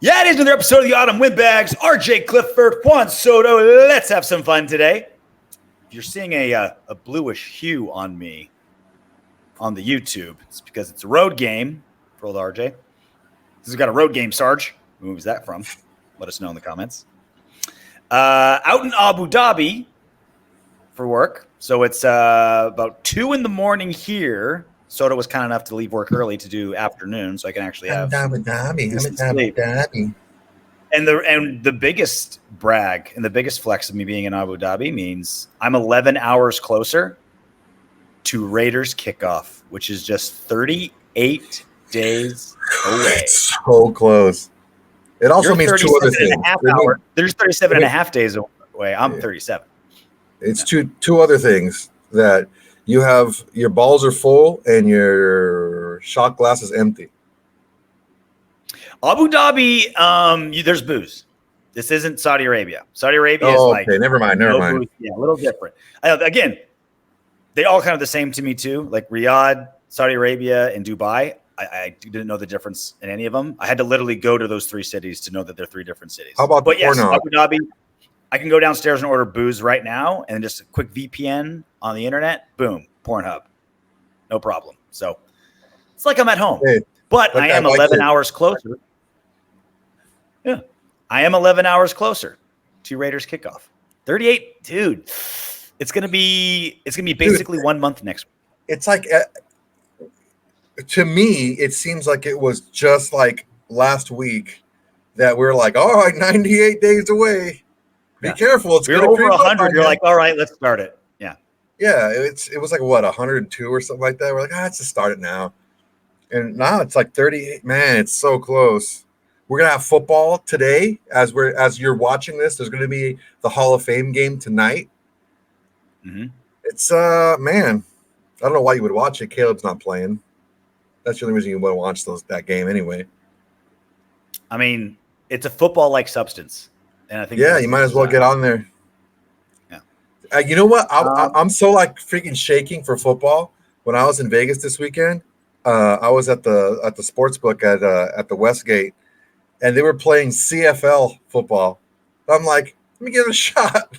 Yeah, it is another episode of the Autumn Windbags. RJ Clifford, Juan Soto. Let's have some fun today. If you're seeing a bluish hue on me on the YouTube, it's because it's a road game for old RJ. This has got a road game, Sarge. Who moves that from? Let us know in the comments. Out in Abu Dhabi for work. So it's about 2 a.m. here. Soto was kind enough to leave work early to do afternoon, so I can actually have Abu Dhabi. And the biggest brag and the biggest flex of me being in Abu Dhabi means I'm 11 hours closer to Raiders kickoff, which is just 38 days away. It's so close. It also means two other things. There's 37 and a half days away. I'm 37. It's two other things that you have. Your balls are full and your shot glass is empty. Abu Dhabi, there's booze. This isn't Saudi Arabia. Saudi Arabia is like okay. Never mind. Booze. Yeah, a little different. Again, they all kind of the same to me too. Like Riyadh, Saudi Arabia, and Dubai. I didn't know the difference in any of them. I had to literally go to those 3 cities to know that they're 3 different cities. How about Abu Dhabi? I can go downstairs and order booze right now, and just a quick VPN on the internet. Boom, Pornhub, no problem. So it's like I'm at home. Hey, but I am 11 hours closer. Yeah, I am 11 hours closer to Raiders kickoff. 38, dude. It's gonna be basically 1 month next week. It's like, to me, it seems like it was just like last week that we're like, all right, 98 days away. Be careful. It's we're over 100. You're like, all right, let's start it. Yeah. Yeah, it was like, what, 102 or something like that? We're like, let's just start it now. And now it's like 38. Man, it's so close. We're gonna have football today as you're watching this. There's gonna be the Hall of Fame game tonight. Mm-hmm. It's man, I don't know why you would watch it. Caleb's not playing. That's the only reason you want to watch that game anyway. I mean, it's a football-like substance, and I think you might as well get on there. Yeah. You know what? I'm so like freaking shaking for football. When I was in Vegas this weekend, I was at the sports book at the Westgate, and they were playing CFL football. I'm like, let me give it a shot.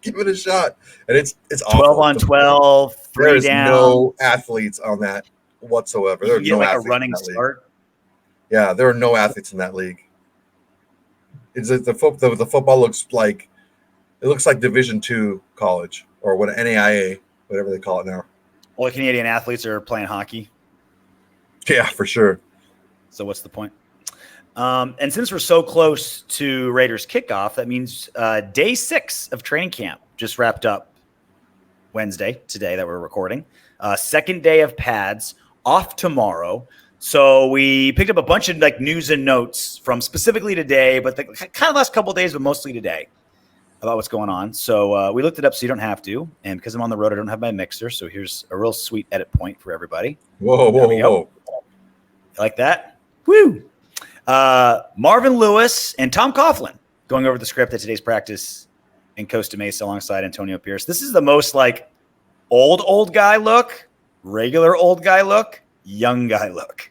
Give it a shot. And it's 12 on 12, 3 There's down. no athletes on that whatsoever. There's no like athletes a running in that start. League. Yeah, there are no athletes in that league. The football looks like Division II college or what, NAIA, whatever they call it now. All the Canadian athletes are playing hockey. Yeah, for sure. So what's the point? And since we're so close to Raiders kickoff, that means day 6 of training camp just wrapped up Wednesday, today that we're recording. Second day of pads, off tomorrow. So we picked up a bunch of like news and notes from specifically today, but the kind of last couple of days, but mostly today about what's going on. So we looked it up so you don't have to. And because I'm on the road, I don't have my mixer. So here's a real sweet edit point for everybody. Whoa. Like that? Woo! Marvin Lewis and Tom Coughlin going over the script at today's practice in Costa Mesa alongside Antonio Pierce. This is the most like old guy look, regular old guy look, young guy look.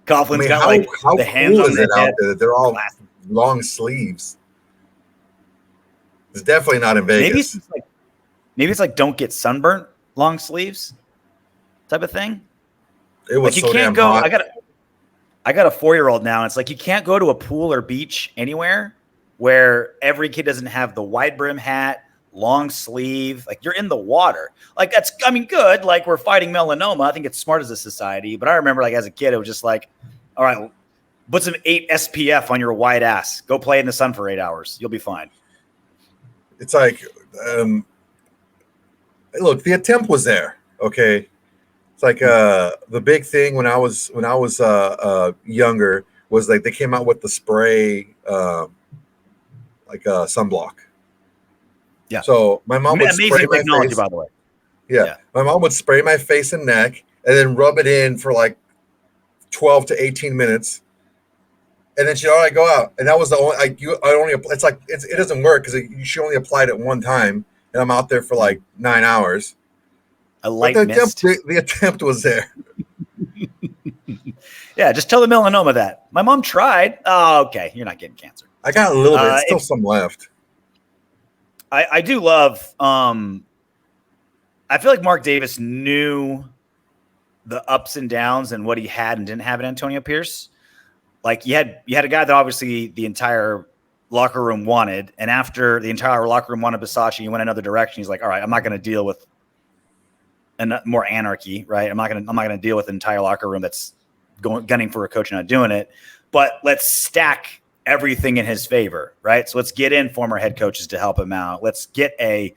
Coughlin's got like the hands cool on the head. out there? They're all long sleeves. It's definitely not in Vegas. Maybe it's like don't get sunburnt long sleeves type of thing. It was like you can't go. Hot. I got a 4-year-old now. And it's like you can't go to a pool or beach anywhere where every kid doesn't have the wide brim hat, long sleeve. Like you're in the water. Like that's, I mean, good. Like we're fighting melanoma. I think it's smart as a society. But I remember like as a kid, it was just like, all right, put some 8 SPF on your white ass. Go play in the sun for 8 hours. You'll be fine. It's like, look, the attempt was there. Okay. It's like the big thing when I was younger was like they came out with the spray like sunblock. Yeah. So my mom would spray my technology, face. by the way. Yeah. My mom would spray my face and neck and then rub it in for like 12 to 18 minutes. And then she'd already go out. And that was the only it doesn't work because she only applied it one time. And I'm out there for like 9 hours. A light mist. The attempt was there. Yeah, just tell the melanoma that. My mom tried. Oh, okay. You're not getting cancer. I got a little bit. Still some left. I do love I feel like Mark Davis knew the ups and downs and what he had and didn't have in Antonio Pierce. Like you had a guy that obviously the entire locker room wanted, and after the entire locker room wanted Bisaccia, he went another direction. He's like, all right, I'm not going to deal with more anarchy, right? I'm not going to deal with an entire locker room that's gunning for a coach and not doing it. But let's stack everything in his favor, right? So let's get in former head coaches to help him out. Let's get a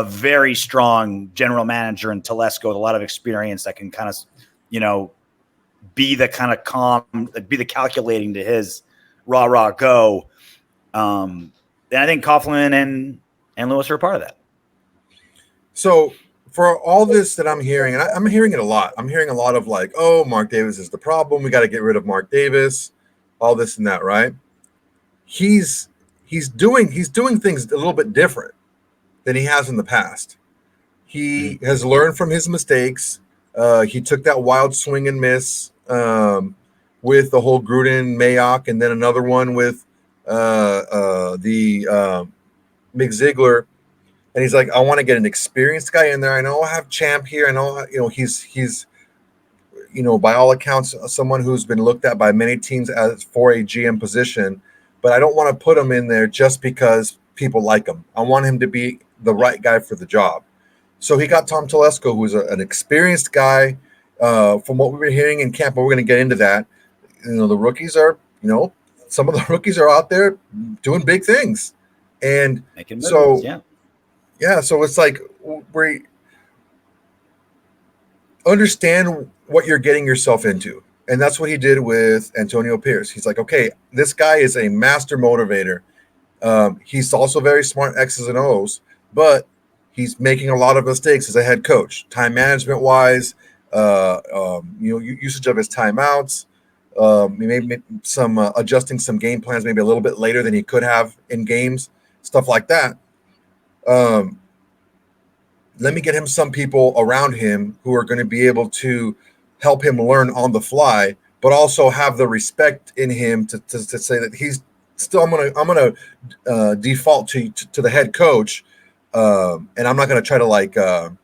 very strong general manager in Telesco with a lot of experience that can kind of, be the kind of calm, be the calculating to his rah go. And I think Coughlin and Lewis are a part of that. So for all this that I'm hearing, and I'm hearing it a lot. I'm hearing a lot of like, oh, Mark Davis is the problem. We got to get rid of Mark Davis, all this and that, right? He's doing things a little bit different than he has in the past. He has learned from his mistakes. He took that wild swing and miss with the whole Gruden Mayock, and then another one with the Mick Ziegler. And he's like, I want to get an experienced guy in there. I know I have Champ here. I know, he's by all accounts, someone who's been looked at by many teams for a GM position, but I don't want to put him in there just because people like him. I want him to be the right guy for the job. So he got Tom Telesco, who's an experienced guy. From what we were hearing in camp, but we're going to get into that. The rookies are, some of the rookies are out there doing big things. And so, yeah. So it's like we understand what you're getting yourself into. And that's what he did with Antonio Pierce. He's like, okay, this guy is a master motivator. He's also very smart X's and O's, but he's making a lot of mistakes as a head coach, time management wise, usage of his timeouts, maybe some adjusting some game plans, maybe a little bit later than he could have in games, stuff like that. Let me get him some people around him who are going to be able to help him learn on the fly, but also have the respect in him to say that he's still, I'm going to default to the head coach. And I'm not going to try to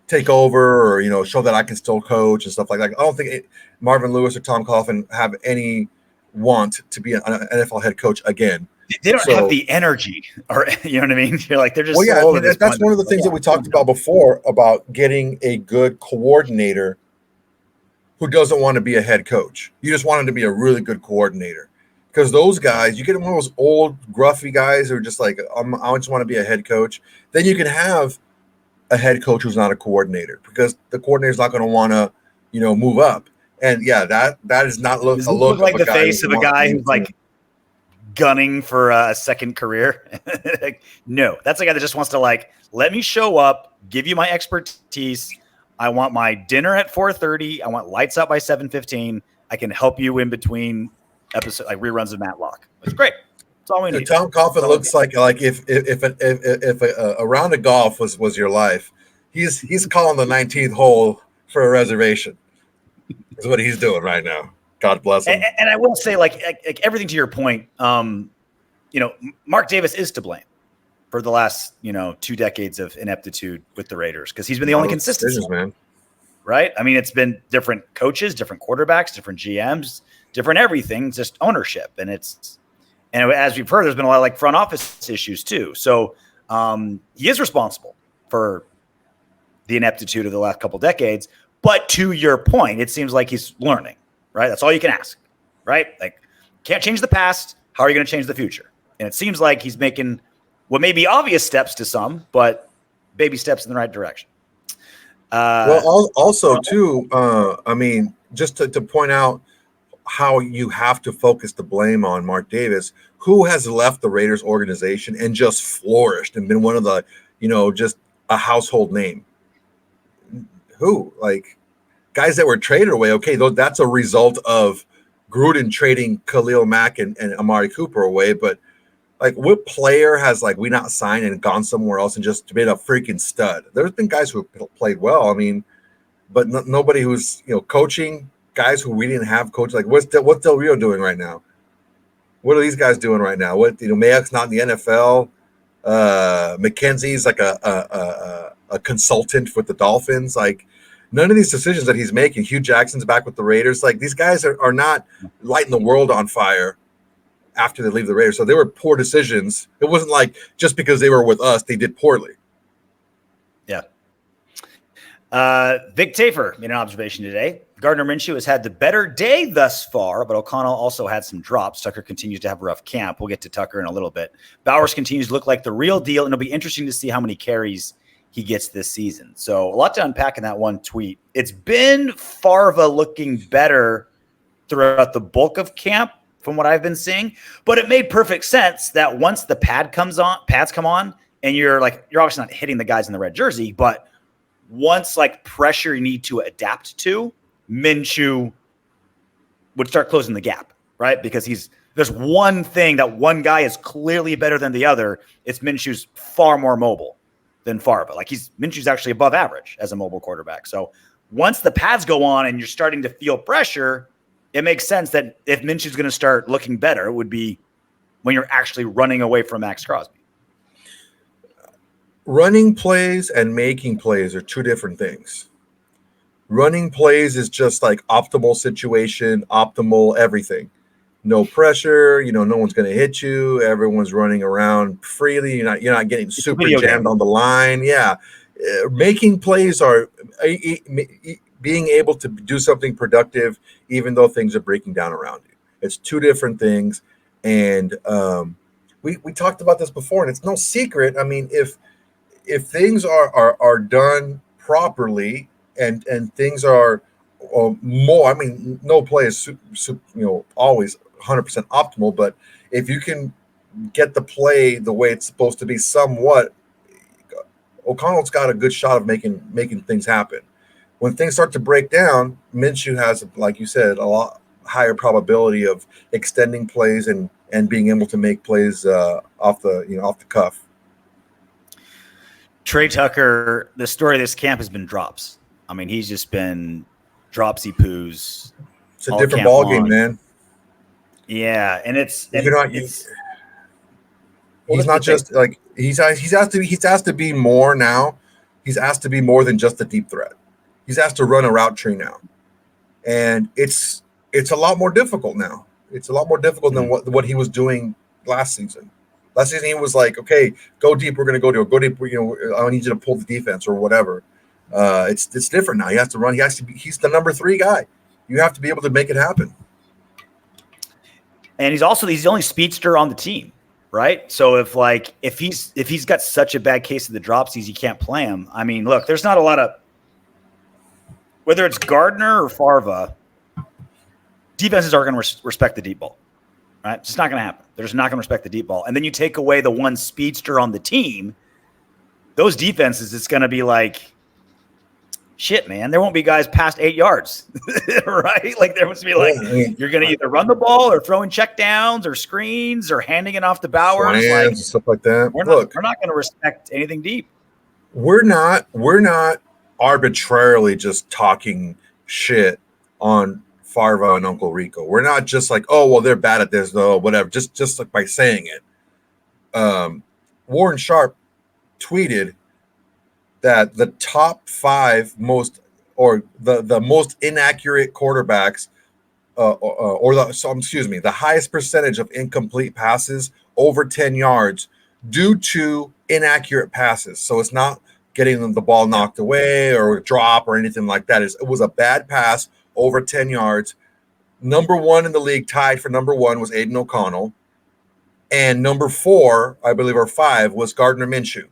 take over or, show that I can still coach and stuff like that. I don't think Marvin Lewis or Tom Coughlin have any want to be an NFL head coach again. They don't have the energy, or you know what I mean? You're like, they're just. Well, yeah, that's one of the things that we talked about before about getting a good coordinator who doesn't want to be a head coach. You just want him to be a really good coordinator. Because those guys, you get one of those old, gruffy guys who are just like, I just want to be a head coach. Then you can have a head coach who's not a coordinator, because the coordinator's not going to want to, move up. And yeah, that is not look like the face of a guy who's like gunning for a second career. No, that's a guy that just wants to let me show up, give you my expertise. I want my dinner at 4:30. I want lights out by 7:15. I can help you in between episode reruns of Matlock. It's great. That's all we need. Tom Coughlin looks like if a round of golf was your life, he's calling the 19th hole for a reservation. Is what he's doing right now. God bless him. And I will say, like everything to your point, Mark Davis is to blame for the last 2 decades of ineptitude with the Raiders, because he's been the only consistency, man. Right? I mean, it's been different coaches, different quarterbacks, different GMs, different everything, just ownership. And as we've heard, there's been a lot of front office issues too. So he is responsible for the ineptitude of the last couple decades. But to your point, it seems like he's learning, right? That's all you can ask, right? Can't change the past. How are you going to change the future? And it seems like he's making what may be obvious steps to some, but baby steps in the right direction. Also too, just to point out how you have to focus the blame on Mark Davis, who has left the Raiders organization and just flourished and been one of the, just a household name. Who? Guys that were traded away. Okay, that's a result of Gruden trading Khalil Mack and Amari Cooper away. But what player has we not signed and gone somewhere else and just been a freaking stud? There's been guys who have played well. But nobody who's coaching guys who we didn't have coach. Like what's Del Rio doing right now? What are these guys doing right now? Mayock's not in the NFL. McKenzie's like a consultant with the Dolphins. Like none of these decisions that he's making. Hugh Jackson's back with the Raiders. Like these guys are not lighting the world on fire after they leave the Raiders. So they were poor decisions. It wasn't like just because they were with us, they did poorly. Yeah. Vic Tafer made an observation today. Gardner Minshew has had the better day thus far, but O'Connell also had some drops. Tucker continues to have a rough camp. We'll get to Tucker in a little bit. Bowers continues to look like the real deal, and it'll be interesting to see how many carries he gets this season. So a lot to unpack in that one tweet. It's been Farva looking better throughout the bulk of camp from what I've been seeing, but it made perfect sense that once the pads come on, and you're obviously not hitting the guys in the red jersey, but once like pressure you need to adapt to, Minshew would start closing the gap, right? Because there's one thing that one guy is clearly better than the other. It's Minshew's far more mobile than Farva. Like Minshew's actually above average as a mobile quarterback. So once the pads go on and you're starting to feel pressure, it makes sense that if Minshew's going to start looking better, it would be when you're actually running away from Maxx Crosby. Running plays and making plays are two different things. Running plays is just like optimal situation, optimal everything. No pressure, no one's going to hit you. Everyone's running around freely. You're not getting super jammed on the line. Yeah. Making plays are being able to do something productive even though things are breaking down around you. It's two different things. And we talked about this before, and it's no secret. I mean, if things are done properly, and things are more, I mean, no play is always 100% optimal, but if you can get the play the way it's supposed to be somewhat, O'Connell's got a good shot of making things happen. When things start to break down, Minshew has, like you said, a lot higher probability of extending plays and being able to make plays off the cuff. Tre Tucker, the story of this camp has been drops. I mean, he's just been dropsy poos. It's a different ball game, man. Yeah, and he's not just like he's asked to be more now. He's asked to be more than just a deep threat. He's asked to run a route tree now, and it's a lot more difficult now. It's a lot more difficult than what he was doing last season. Last season he was like, okay, go deep. We're going to go deep. I need you to pull the defense or whatever. It's different now. He has to run. He's the number 3 guy. You have to be able to make it happen. And he's the only speedster on the team, right? So if he's got such a bad case of the dropsies, you can't play him. I mean, look, there's not a lot of, whether it's Gardner or Farva, defenses are going to respect the deep ball, right? It's just not going to happen. They're just not going to respect the deep ball. And then you take away the one speedster on the team, those defenses, it's going to be like, shit, man, there won't be guys past 8 yards, right? Like there must be you're going to either run the ball or throwing check downs or screens or handing it off to Bowers, and stuff like that. We're not going to respect anything deep. We're not arbitrarily just talking shit on Farva and Uncle Rico. We're not just like, oh, well, they're bad at this though, whatever. Just like by saying it. Warren Sharp tweeted that the top 5 most, or the most inaccurate quarterbacks, the highest percentage of incomplete passes over 10 yards due to inaccurate passes. So it's not getting them the ball knocked away or drop or anything like that. It was a bad pass over 10 yards. Number 1 in the league, tied for number 1, was Aidan O'Connell. And number 4, I believe, or 5, was Gardner Minshew.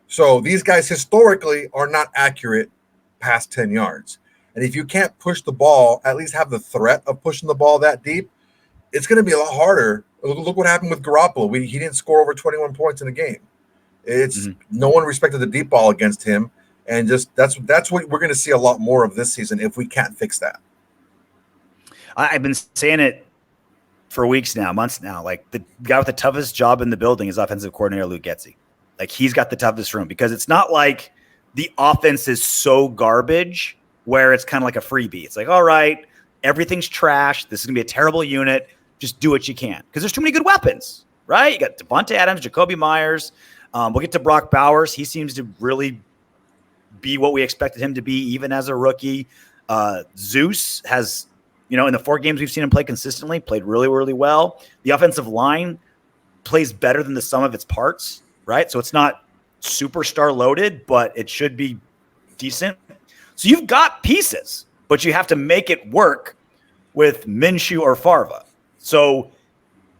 So these guys historically are not accurate past 10 yards. And if you can't push the ball, at least have the threat of pushing the ball that deep, it's going to be a lot harder. Look what happened with Garoppolo. He didn't score over 21 points in a game. No one respected the deep ball against him. And just that's what we're going to see a lot more of this season if we can't fix that. I've been saying it for weeks now, months now. Like the guy with the toughest job in the building is offensive coordinator Luke Getsy. Like he's got the toughest room because it's not like the offense is so garbage where it's kind of like a freebie. It's like, all right, everything's trash. This is going to be a terrible unit. Just do what you can because there's too many good weapons, right? You got Davante Adams, Jacoby Myers. We'll get to Brock Bowers. He seems to really be what we expected him to be, even as a rookie. Zeus has, in the 4 games we've seen him play consistently, played really, really well. The offensive line plays better than the sum of its parts, right? So it's not superstar loaded, but it should be decent. So you've got pieces, but you have to make it work with Minshew or Farva. So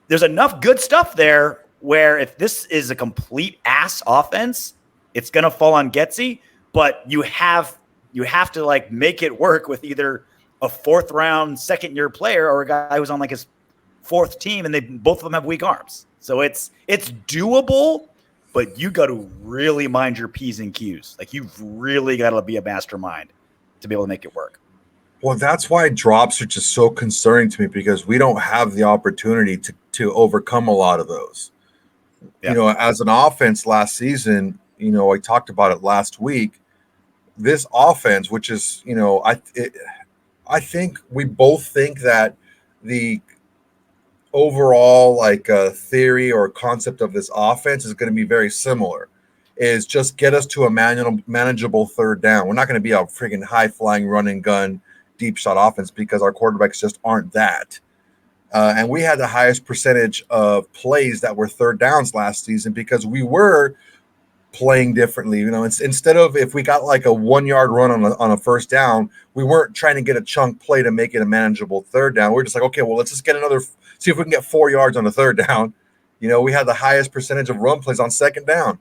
there's enough good stuff there where if this is a complete ass offense, it's going to fall on Getsy, but you have to like make it work with either a 4th round, 2nd-year player or a guy who's on like his 4th team and both of them have weak arms. So it's doable, but you got to really mind your P's and Q's. Like you've really got to be a mastermind to be able to make it work. Well, that's why drops are just so concerning to me because we don't have the opportunity to overcome a lot of those. Yeah. As an offense last season, I talked about it last week. This offense, which is, I think we both think that the overall theory or concept of this offense is going to be very similar. Is just get us to a manageable 3rd down. We're not going to be a freaking high flying run and gun deep shot offense because our quarterbacks just aren't that. And we had the highest percentage of plays that were 3rd downs last season because we were playing differently. Instead of if we got like a 1-yard run on a 1st down, we weren't trying to get a chunk play to make it a manageable 3rd down. We're just like, okay, well, let's just get see if we can get 4 yards on a 3rd down. We had the highest percentage of run plays on 2nd down.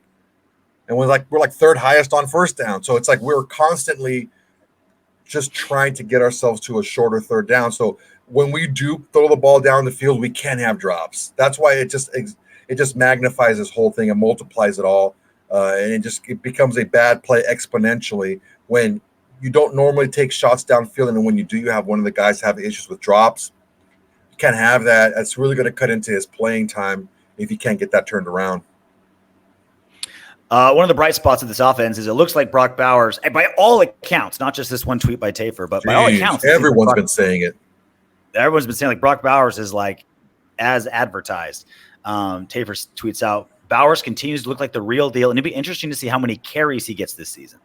And we're like 3rd highest on 1st down. So it's like we're constantly just trying to get ourselves to a shorter 3rd down. So when we do throw the ball down the field, we can have drops. That's why it just magnifies this whole thing and multiplies it all. And it becomes a bad play exponentially when you don't normally take shots downfield. And when you do, you have one of the guys having issues with drops. You can't have that. That's really going to cut into his playing time if you can't get that turned around. One of the bright spots of this offense is it looks like Brock Bowers, and by all accounts, not just this one tweet by Tafer, but by all accounts, everyone's been saying it. Everyone's been saying like Brock Bowers is like as advertised. Tafer tweets out, Bowers continues to look like the real deal, and it'd be interesting to see how many carries he gets this season.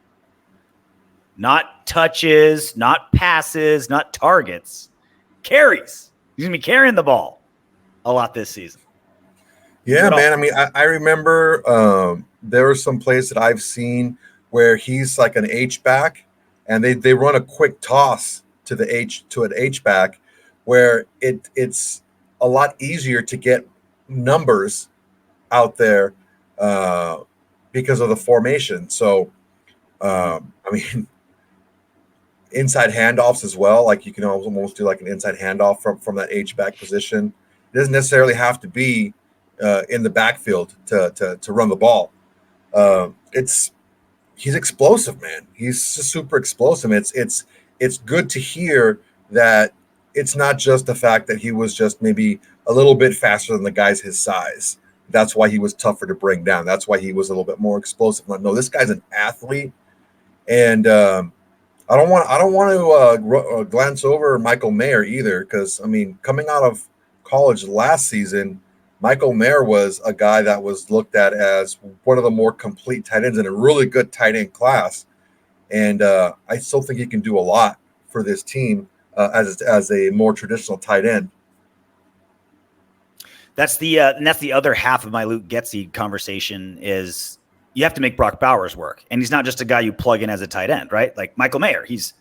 Not touches, not passes, not targets, carries. He's going to be carrying the ball a lot this season. Yeah, man. I mean, I remember there are some plays that I've seen where he's like an H-back, and they run a quick toss to an H-back where it's a lot easier to get numbers out there because of the formation. So, I mean, inside handoffs as well. Like you can almost do like an inside handoff from that H-back position. It doesn't necessarily have to be in the backfield to run the ball. He's explosive, man. He's just super explosive. It's good to hear that it's not just the fact that he was just maybe a little bit faster than the guys his size. That's why he was tougher to bring down. That's why he was a little bit more explosive. Like, no, this guy's an athlete, and I don't want to glance over Michael Mayer either, because I mean, coming out of college last season, Michael Mayer was a guy that was looked at as one of the more complete tight ends in a really good tight end class, and I still think he can do a lot for this team as a more traditional tight end. That's the other half of my Luke Getsy conversation is you have to make Brock Bowers work. And he's not just a guy you plug in as a tight end, right? Like Michael Mayer, he's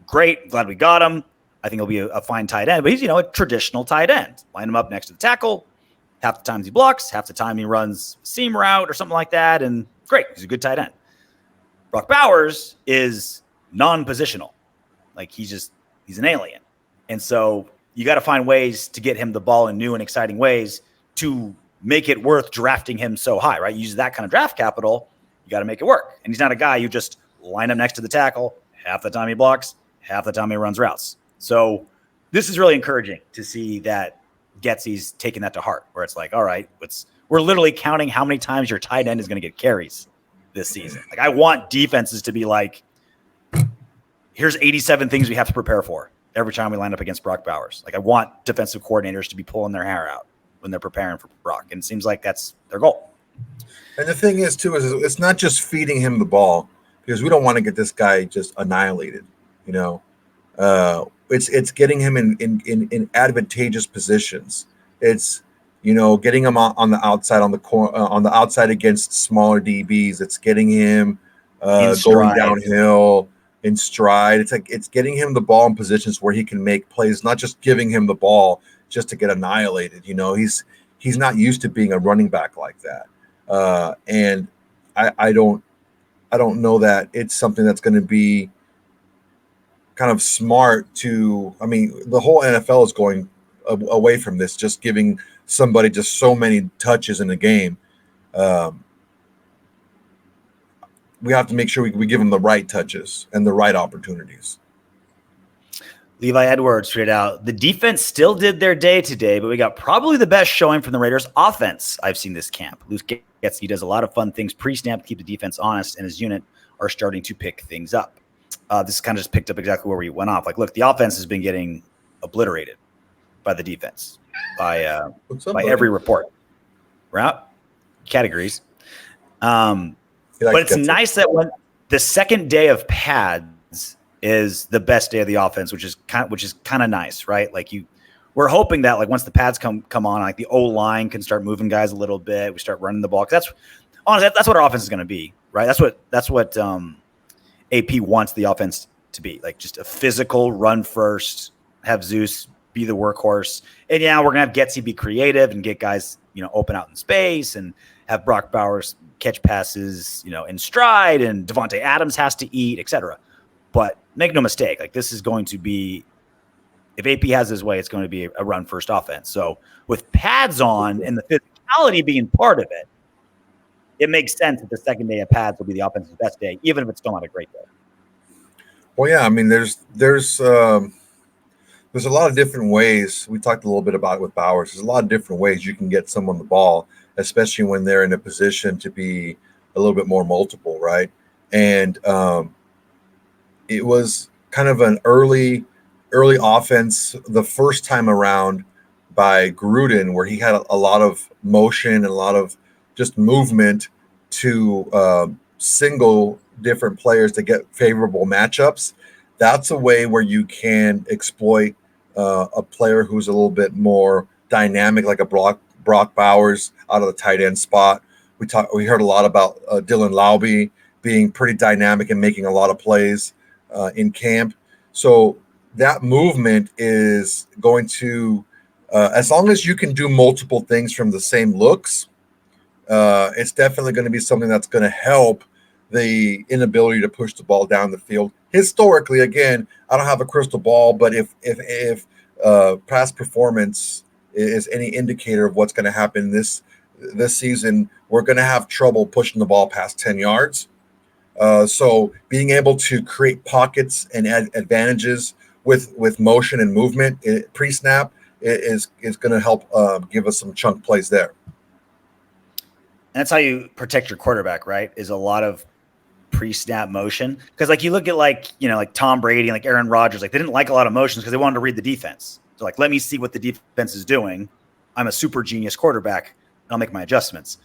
great. Glad we got him. I think he'll be a fine tight end, but he's, a traditional tight end. Line him up next to the tackle. Half the time he blocks, half the time he runs seam route or something like that. And great. He's a good tight end. Brock Bowers is non-positional. Like he's an alien. And so you got to find ways to get him the ball in new and exciting ways to make it worth drafting him so high, right? You use that kind of draft capital, you got to make it work. And he's not a guy you just line him next to the tackle. Half the time he blocks, half the time he runs routes. So this is really encouraging to see that Getsy's taking that to heart, where it's like, all right, we're literally counting how many times your tight end is going to get carries this season. Like I want defenses to be like, here's 87 things we have to prepare for every time we line up against Brock Bowers. Like I want defensive coordinators to be pulling their hair out when they're preparing for Brock. And it seems like that's their goal. And the thing is, too, is it's not just feeding him the ball because we don't want to get this guy just annihilated. It's getting him in advantageous positions. It's getting him on the outside on the outside against smaller DBs. It's getting him going downhill in stride. It's getting him the ball in positions where he can make plays, not just giving him the ball just to get annihilated. He's not used to being a running back like that. And I don't know that it's something that's going to be kind of smart to. I mean, the whole NFL is going away from this, just giving somebody just so many touches in the game. We have to make sure we give them the right touches and the right opportunities. Levi Edwards tweeted out, the defense still did their day today, but we got probably the best showing from the Raiders offense I've seen this camp. Luke Getsky does a lot of fun things pre-snap to keep the defense honest, and his unit are starting to pick things up. This kind of just picked up exactly where we went off. Like, look, the offense has been getting obliterated by the defense, by every report. Right? Categories. But it's nice that when the second day of pads is the best day of the offense, which is kind of nice, right? Like we're hoping that like once the pads come on, like the O line can start moving guys a little bit. We start running the ball. That's honestly that's what our offense is going to be, right? That's what AP wants the offense to be, like just a physical run first, have Zeus be the workhorse, and yeah, we're gonna have Getsy be creative and get guys open out in space, and have Brock Bowers catch passes in stride, and Davante Adams has to eat, etc. But make no mistake, like this is going to be, if AP has his way, it's going to be a run first offense. So with pads on and the physicality being part of it, it makes sense that the second day of pads will be the offense's best day, even if it's still not a great day. Well, yeah, I mean, there's a lot of different ways. We talked a little bit about it with Bowers. There's a lot of different ways you can get someone the ball, especially when they're in a position to be a little bit more multiple, right? And it was kind of an early offense the first time around by Gruden, where he had a lot of motion and a lot of just movement to single different players to get favorable matchups. That's a way where you can exploit a player who's a little bit more dynamic, like a Brock Bowers out of the tight end spot. We heard a lot about Dylan Laube being pretty dynamic and making a lot of plays in camp. So that movement is going to, as long as you can do multiple things from the same looks, it's definitely going to be something that's going to help the inability to push the ball down the field. Historically, again, I don't have a crystal ball, but if past performance is any indicator of what's going to happen this season, we're going to have trouble pushing the ball past 10 yards. So being able to create pockets and add advantages with motion and movement pre-snap is going to help give us some chunk plays there. And that's how you protect your quarterback, right? Is a lot of pre-snap motion. Because like you look at like Tom Brady and like Aaron Rodgers, like they didn't like a lot of motions because they wanted to read the defense. So like, let me see what the defense is doing. I'm a super genius quarterback, and I'll make my adjustments.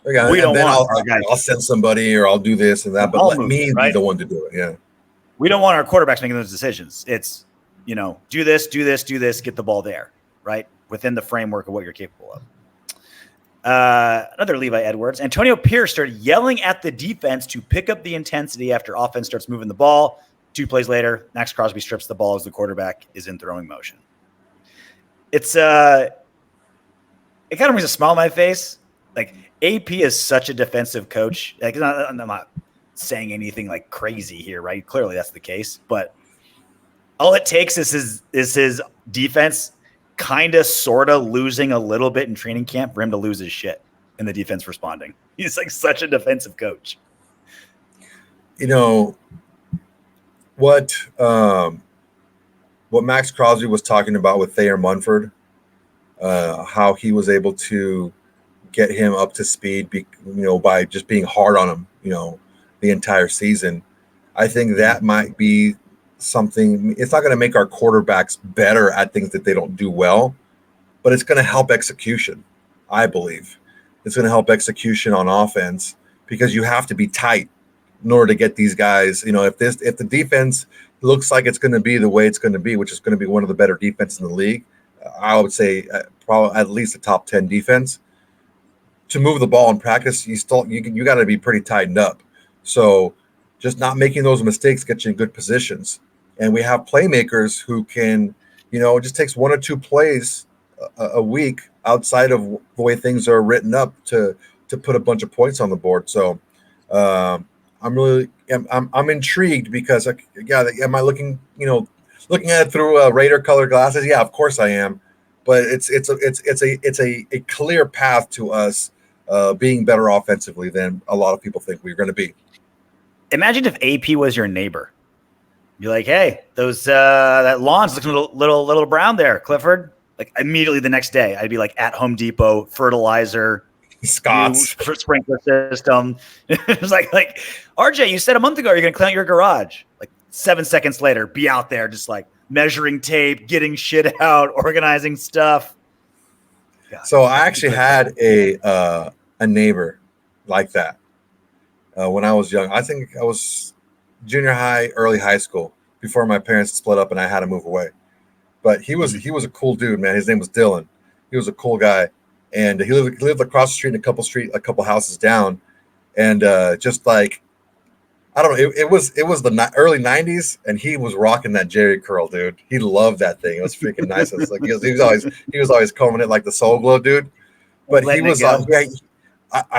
Okay, we don't want I'll send somebody or I'll do this and that, but let me be the one to do it. Yeah. We don't want our quarterbacks making those decisions. It's, do this, get the ball there, right? Within the framework of what you're capable of. Another Levi Edwards. Antonio Pierce started yelling at the defense to pick up the intensity after offense starts moving the ball. 2 plays later, Maxx Crosby strips the ball as the quarterback is in throwing motion. It's it kind of brings a smile on my face. Like AP is such a defensive coach. Like I'm not saying anything like crazy here, right? Clearly that's the case, but all it takes is his defense kind of sort of losing a little bit in training camp for him to lose his shit and the defense responding. He's like such a defensive coach. What Maxx Crosby was talking about with Thayer Munford, how he was able to get him up to speed, by just being hard on him, the entire season. I think that might be something. It's not going to make our quarterbacks better at things that they don't do well, but it's going to help execution. I believe it's going to help execution on offense because you have to be tight in order to get these guys. If the defense looks like it's going to be the way it's going to be, which is going to be one of the better defenses in the league, I would say probably at least a top 10 defense. To move the ball in practice, you got to be pretty tightened up. So just not making those mistakes gets you in good positions. And we have playmakers who can, it just takes one or two plays a week outside of the way things are written up to put a bunch of points on the board. So I'm intrigued because am I looking at it through Raider color glasses? Yeah, of course I am. But it's a clear path to us being better offensively than a lot of people think we're going to be. Imagine if AP was your neighbor. Be like, hey, those that lawn's looking a little brown there, Clifford. Like immediately the next day, I'd be like at Home Depot, fertilizer, Scott's for sprinkler system. It's like RJ, you said a month ago you're going to clean out your garage. Like 7 seconds later, be out there just like measuring tape, getting shit out, organizing stuff. God, so I actually had a neighbor like that when I was young. I think I was junior high, early high school before my parents split up and I had to move away. But he was a cool dude, man. His name was Dylan. He was a cool guy, and he lived across the street and a couple houses down, and just like I don't know, it was the early '90s, and he was rocking that Jerry curl, dude. He loved that thing. It was freaking nice. It was like he was always combing it like the Soul Glow, dude. But he was I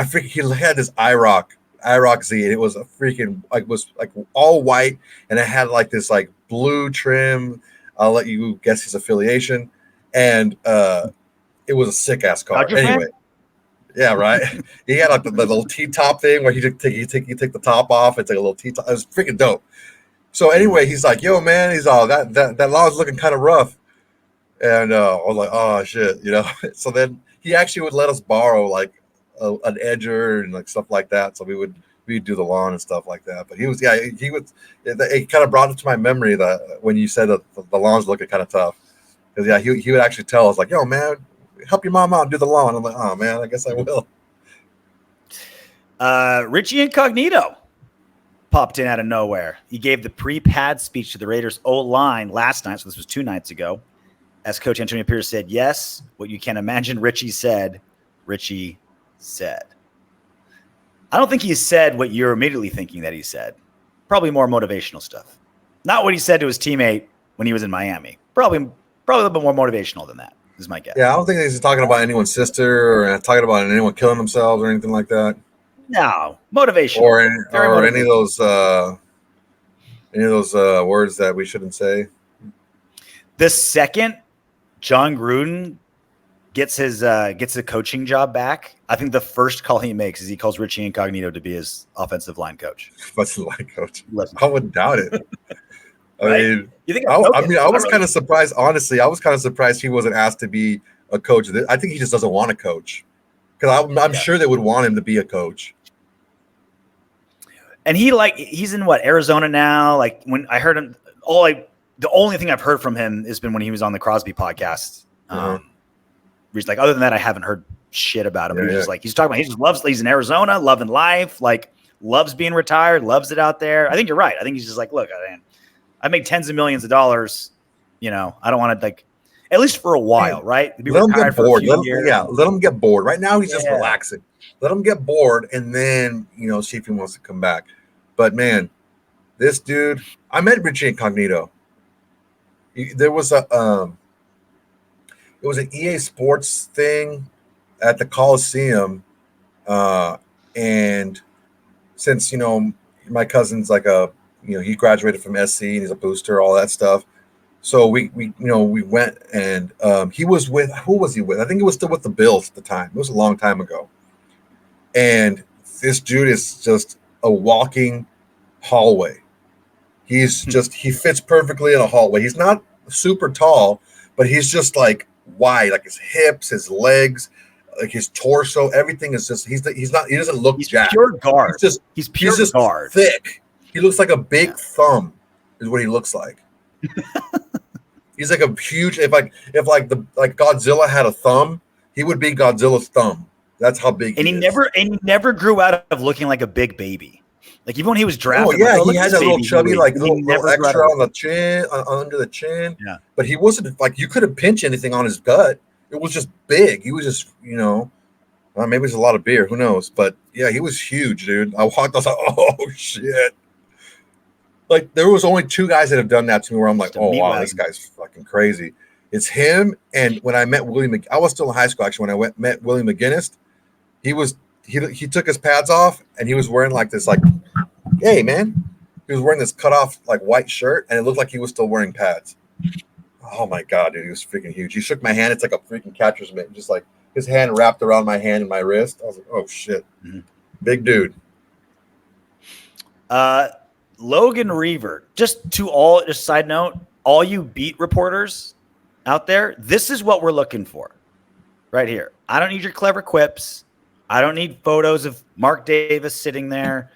freaking he had this IROC Z, and it was a freaking was all white, and it had like this like blue trim. I'll let you guess his affiliation, and it was a sick ass car. Anyway, yeah, right. He had like the little T-top thing where you take the top off. It's like a little T-top. It was freaking dope. So anyway, he's like, "Yo, man," he's all that lawn's looking kind of rough, and I was like, "Oh shit," So then he actually would let us borrow like an edger and like stuff like that. So we'd do the lawn and stuff like that. But he was. It kind of brought it to my memory that when you said that the lawn's looking kind of tough, because he would actually tell us like, "Yo, man, help your mom out and do the lawn." I'm like, "Oh man, I guess I will." Richie Incognito popped in out of nowhere. He gave the pre-pad speech to the Raiders O-line last night, so this was 2 nights ago. As Coach Antonio Pierce said, yes, what you can imagine Richie said. I don't think he said what you're immediately thinking that he said. Probably more motivational stuff. Not what he said to his teammate when he was in Miami. Probably a little bit more motivational than that, is my guess. Yeah, I don't think he's talking about anyone's sister or talking about anyone killing themselves or anything like that. No, motivational. Or any of those words that we shouldn't say. The second John Gruden gets a coaching job back, I think the first call he makes is he calls Richie Incognito to be his offensive line coach. Offensive line coach. I wouldn't doubt it. Right? I was kind of surprised. Honestly, I was kind of surprised he wasn't asked to be a coach. I think he just doesn't want to coach, because I'm sure they would want him to be a coach. And he's in Arizona now. Like when I heard him, the only thing I've heard from him has been when he was on the Crosby podcast. He's like, other than that, I haven't heard shit about him. He's talking about, he just loves, he's in Arizona, loving life, like loves being retired, loves it out there. I think you're right. I think he's just like, look, I make tens of millions of dollars. I don't want to at least for a while, right? Let him get bored. Let him get bored. Right now, he's just relaxing. Let him get bored, and then see if he wants to come back. But man, this dude, I met Richie Incognito. There was it was an EA Sports thing at the Coliseum, and since my cousin's like he graduated from SC and he's a booster, all that stuff. So we went, and he was with, who was he with? I think he was still with the Bills at the time. It was a long time ago. And this dude is just a walking hallway. He fits perfectly in a hallway. He's not super tall, but he's just like wide, like his hips, his legs, like his torso, everything is just, he doesn't look jacked. Pure guard. He's pure guard. Thick. He looks like a big thumb. is what he looks like. He's like a huge. If Godzilla had a thumb, he would be Godzilla's thumb. That's how big. And he never grew out of looking like a big baby. Like even when he was drafted, he had that little chubby, little extra on the chin, under the chin. Yeah, but he wasn't like you couldn't pinch anything on his gut. It was just big. He was just maybe it's a lot of beer. Who knows? But yeah, he was huge, dude. I walked. I was like, oh shit. Like there was only two guys that have done that to me where I'm like, oh wow, this guy's fucking crazy. It's him. And when I met I was still in high school actually. When I met Willie McGinnis, he took his pads off and he was wearing like this hey man, he was wearing this cut off like white shirt and it looked like he was still wearing pads. Oh my god, dude, he was freaking huge. He shook my hand. It's like a freaking catcher's mitt, just like his hand wrapped around my hand and my wrist. I was like, oh shit, big dude. Logan Reaver, just side note, all you beat reporters out there, this is what we're looking for right here. I don't need your clever quips. I don't need photos of Mark Davis sitting there.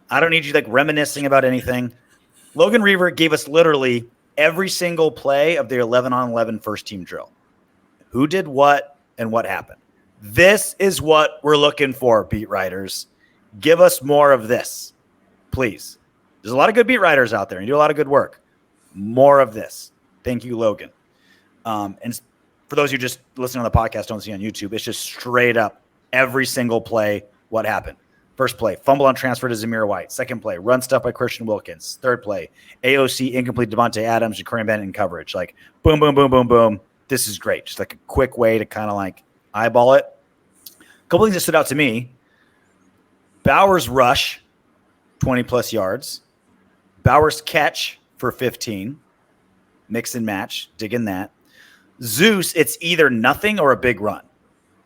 I don't need you like reminiscing about anything. Logan Reaver gave us literally every single play of the 11-on-11 first team drill. Who did what and what happened. This is what we're looking for, beat writers. Give us more of this, please. There's a lot of good beat writers out there and you do a lot of good work. More of this. Thank you, Logan. And for those who just listen on the podcast, don't see on YouTube, it's just straight up every single play. What happened? First play, fumble on transfer to Zamir White. Second play, run stuff by Christian Wilkins. Third play, AOC incomplete Davante Adams, Jakorian Bennett in coverage. Like boom, boom, boom, boom, boom. This is great. Just like a quick way to kind of like eyeball it. A couple things that stood out to me. Bowers rush, 20 plus yards. Bowers catch for 15. Mix and match. Dig in that. Zeus, it's either nothing or a big run,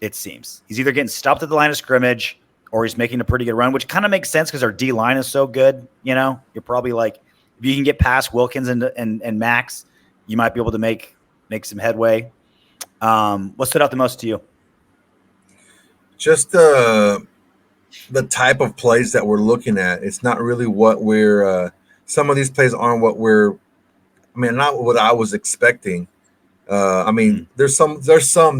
it seems. He's either getting stopped at the line of scrimmage or he's making a pretty good run, which kind of makes sense because our D-line is so good. You're probably like, if you can get past Wilkins and Maxx, you might be able to make some headway. What stood out the most to you? Just the type of plays that we're looking at. It's not really what we're some of these plays aren't what not what I was expecting. There's some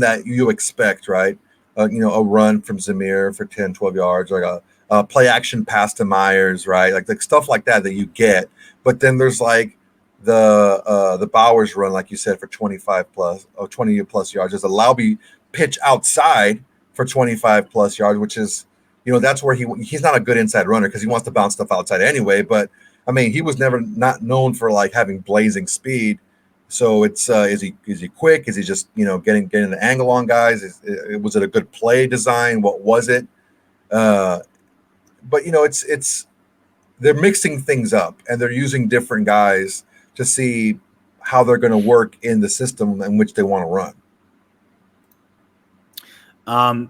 that you expect, right? A run from Zamir for 10, 12 yards, like a play action pass to Myers, right? Like stuff like that you get. But then there's like the Bowers run, like you said, for 25 plus or 20 plus yards. There's a Laube pitch outside for 25 plus yards, which is, that's where he's not a good inside runner because he wants to bounce stuff outside anyway. But he was never not known for like having blazing speed. So it's is he quick? Is he just getting the angle on guys? Was it a good play design? What was it? But it's they're mixing things up and they're using different guys to see how they're going to work in the system in which they want to run.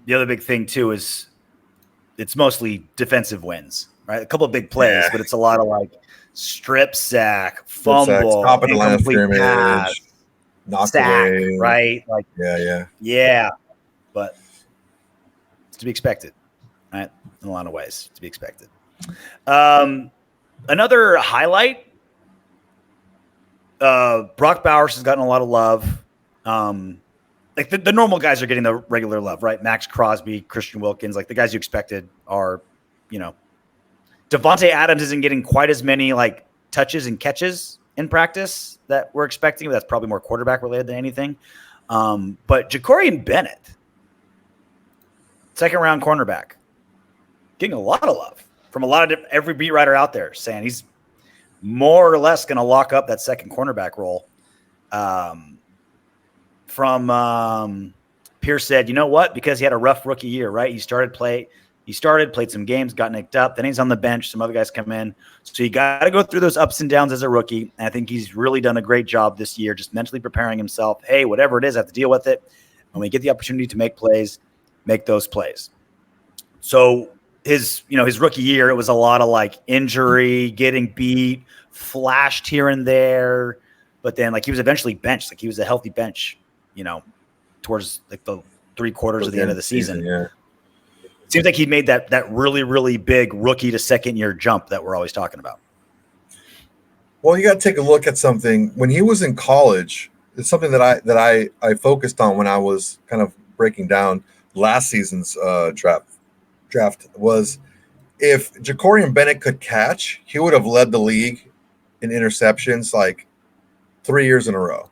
The other big thing too is it's mostly defensive wins, right? A couple of big plays, but it's a lot of like strip sack, fumble, top of the line of scrimmage, pass, knocked sack, away, right? Like yeah. But it's to be expected, right? In a lot of ways, to be expected. Another highlight. Brock Bowers has gotten a lot of love. Like the normal guys are getting the regular love, right? Maxx Crosby, Christian Wilkins, like the guys you expected are, Davante Adams isn't getting quite as many like touches and catches in practice that we're expecting. But that's probably more quarterback related than anything. But Jakorian Bennett, second round cornerback, getting a lot of love from every beat writer out there saying he's more or less going to lock up that second cornerback role. From Pierce said, you know what? Because he had a rough rookie year, right? He started, played some games, got nicked up. Then he's on the bench. Some other guys come in. So you got to go through those ups and downs as a rookie. And I think he's really done a great job this year, just mentally preparing himself. Hey, whatever it is, I have to deal with it. When we get the opportunity to make plays, make those plays. So his rookie year, it was a lot of like injury, getting beat, flashed here and there. But then like he was eventually benched. Like he was a healthy bench, towards like the 3/4 of the end of the season. Yeah. It seems like he made that really, really big rookie to second year jump that we're always talking about. Well, you got to take a look at something. When he was in college, it's something that I focused on when I was kind of breaking down last season's draft was if Jakorian Bennett could catch, he would have led the league in interceptions like 3 years in a row.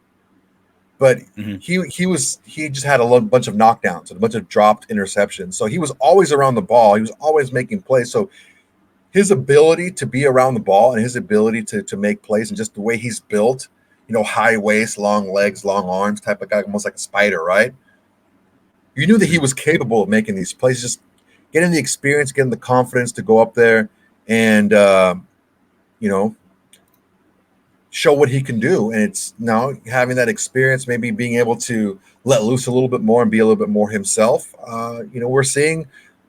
But he just had a bunch of knockdowns and a bunch of dropped interceptions. So he was always around the ball. He was always making plays. So his ability to be around the ball and his ability to make plays and just the way he's built, high waist, long legs, long arms type of guy, almost like a spider, right? You knew that he was capable of making these plays, just getting the experience, getting the confidence to go up there and, show what he can do. And it's now having that experience, maybe being able to let loose a little bit more and be a little bit more himself. We're seeing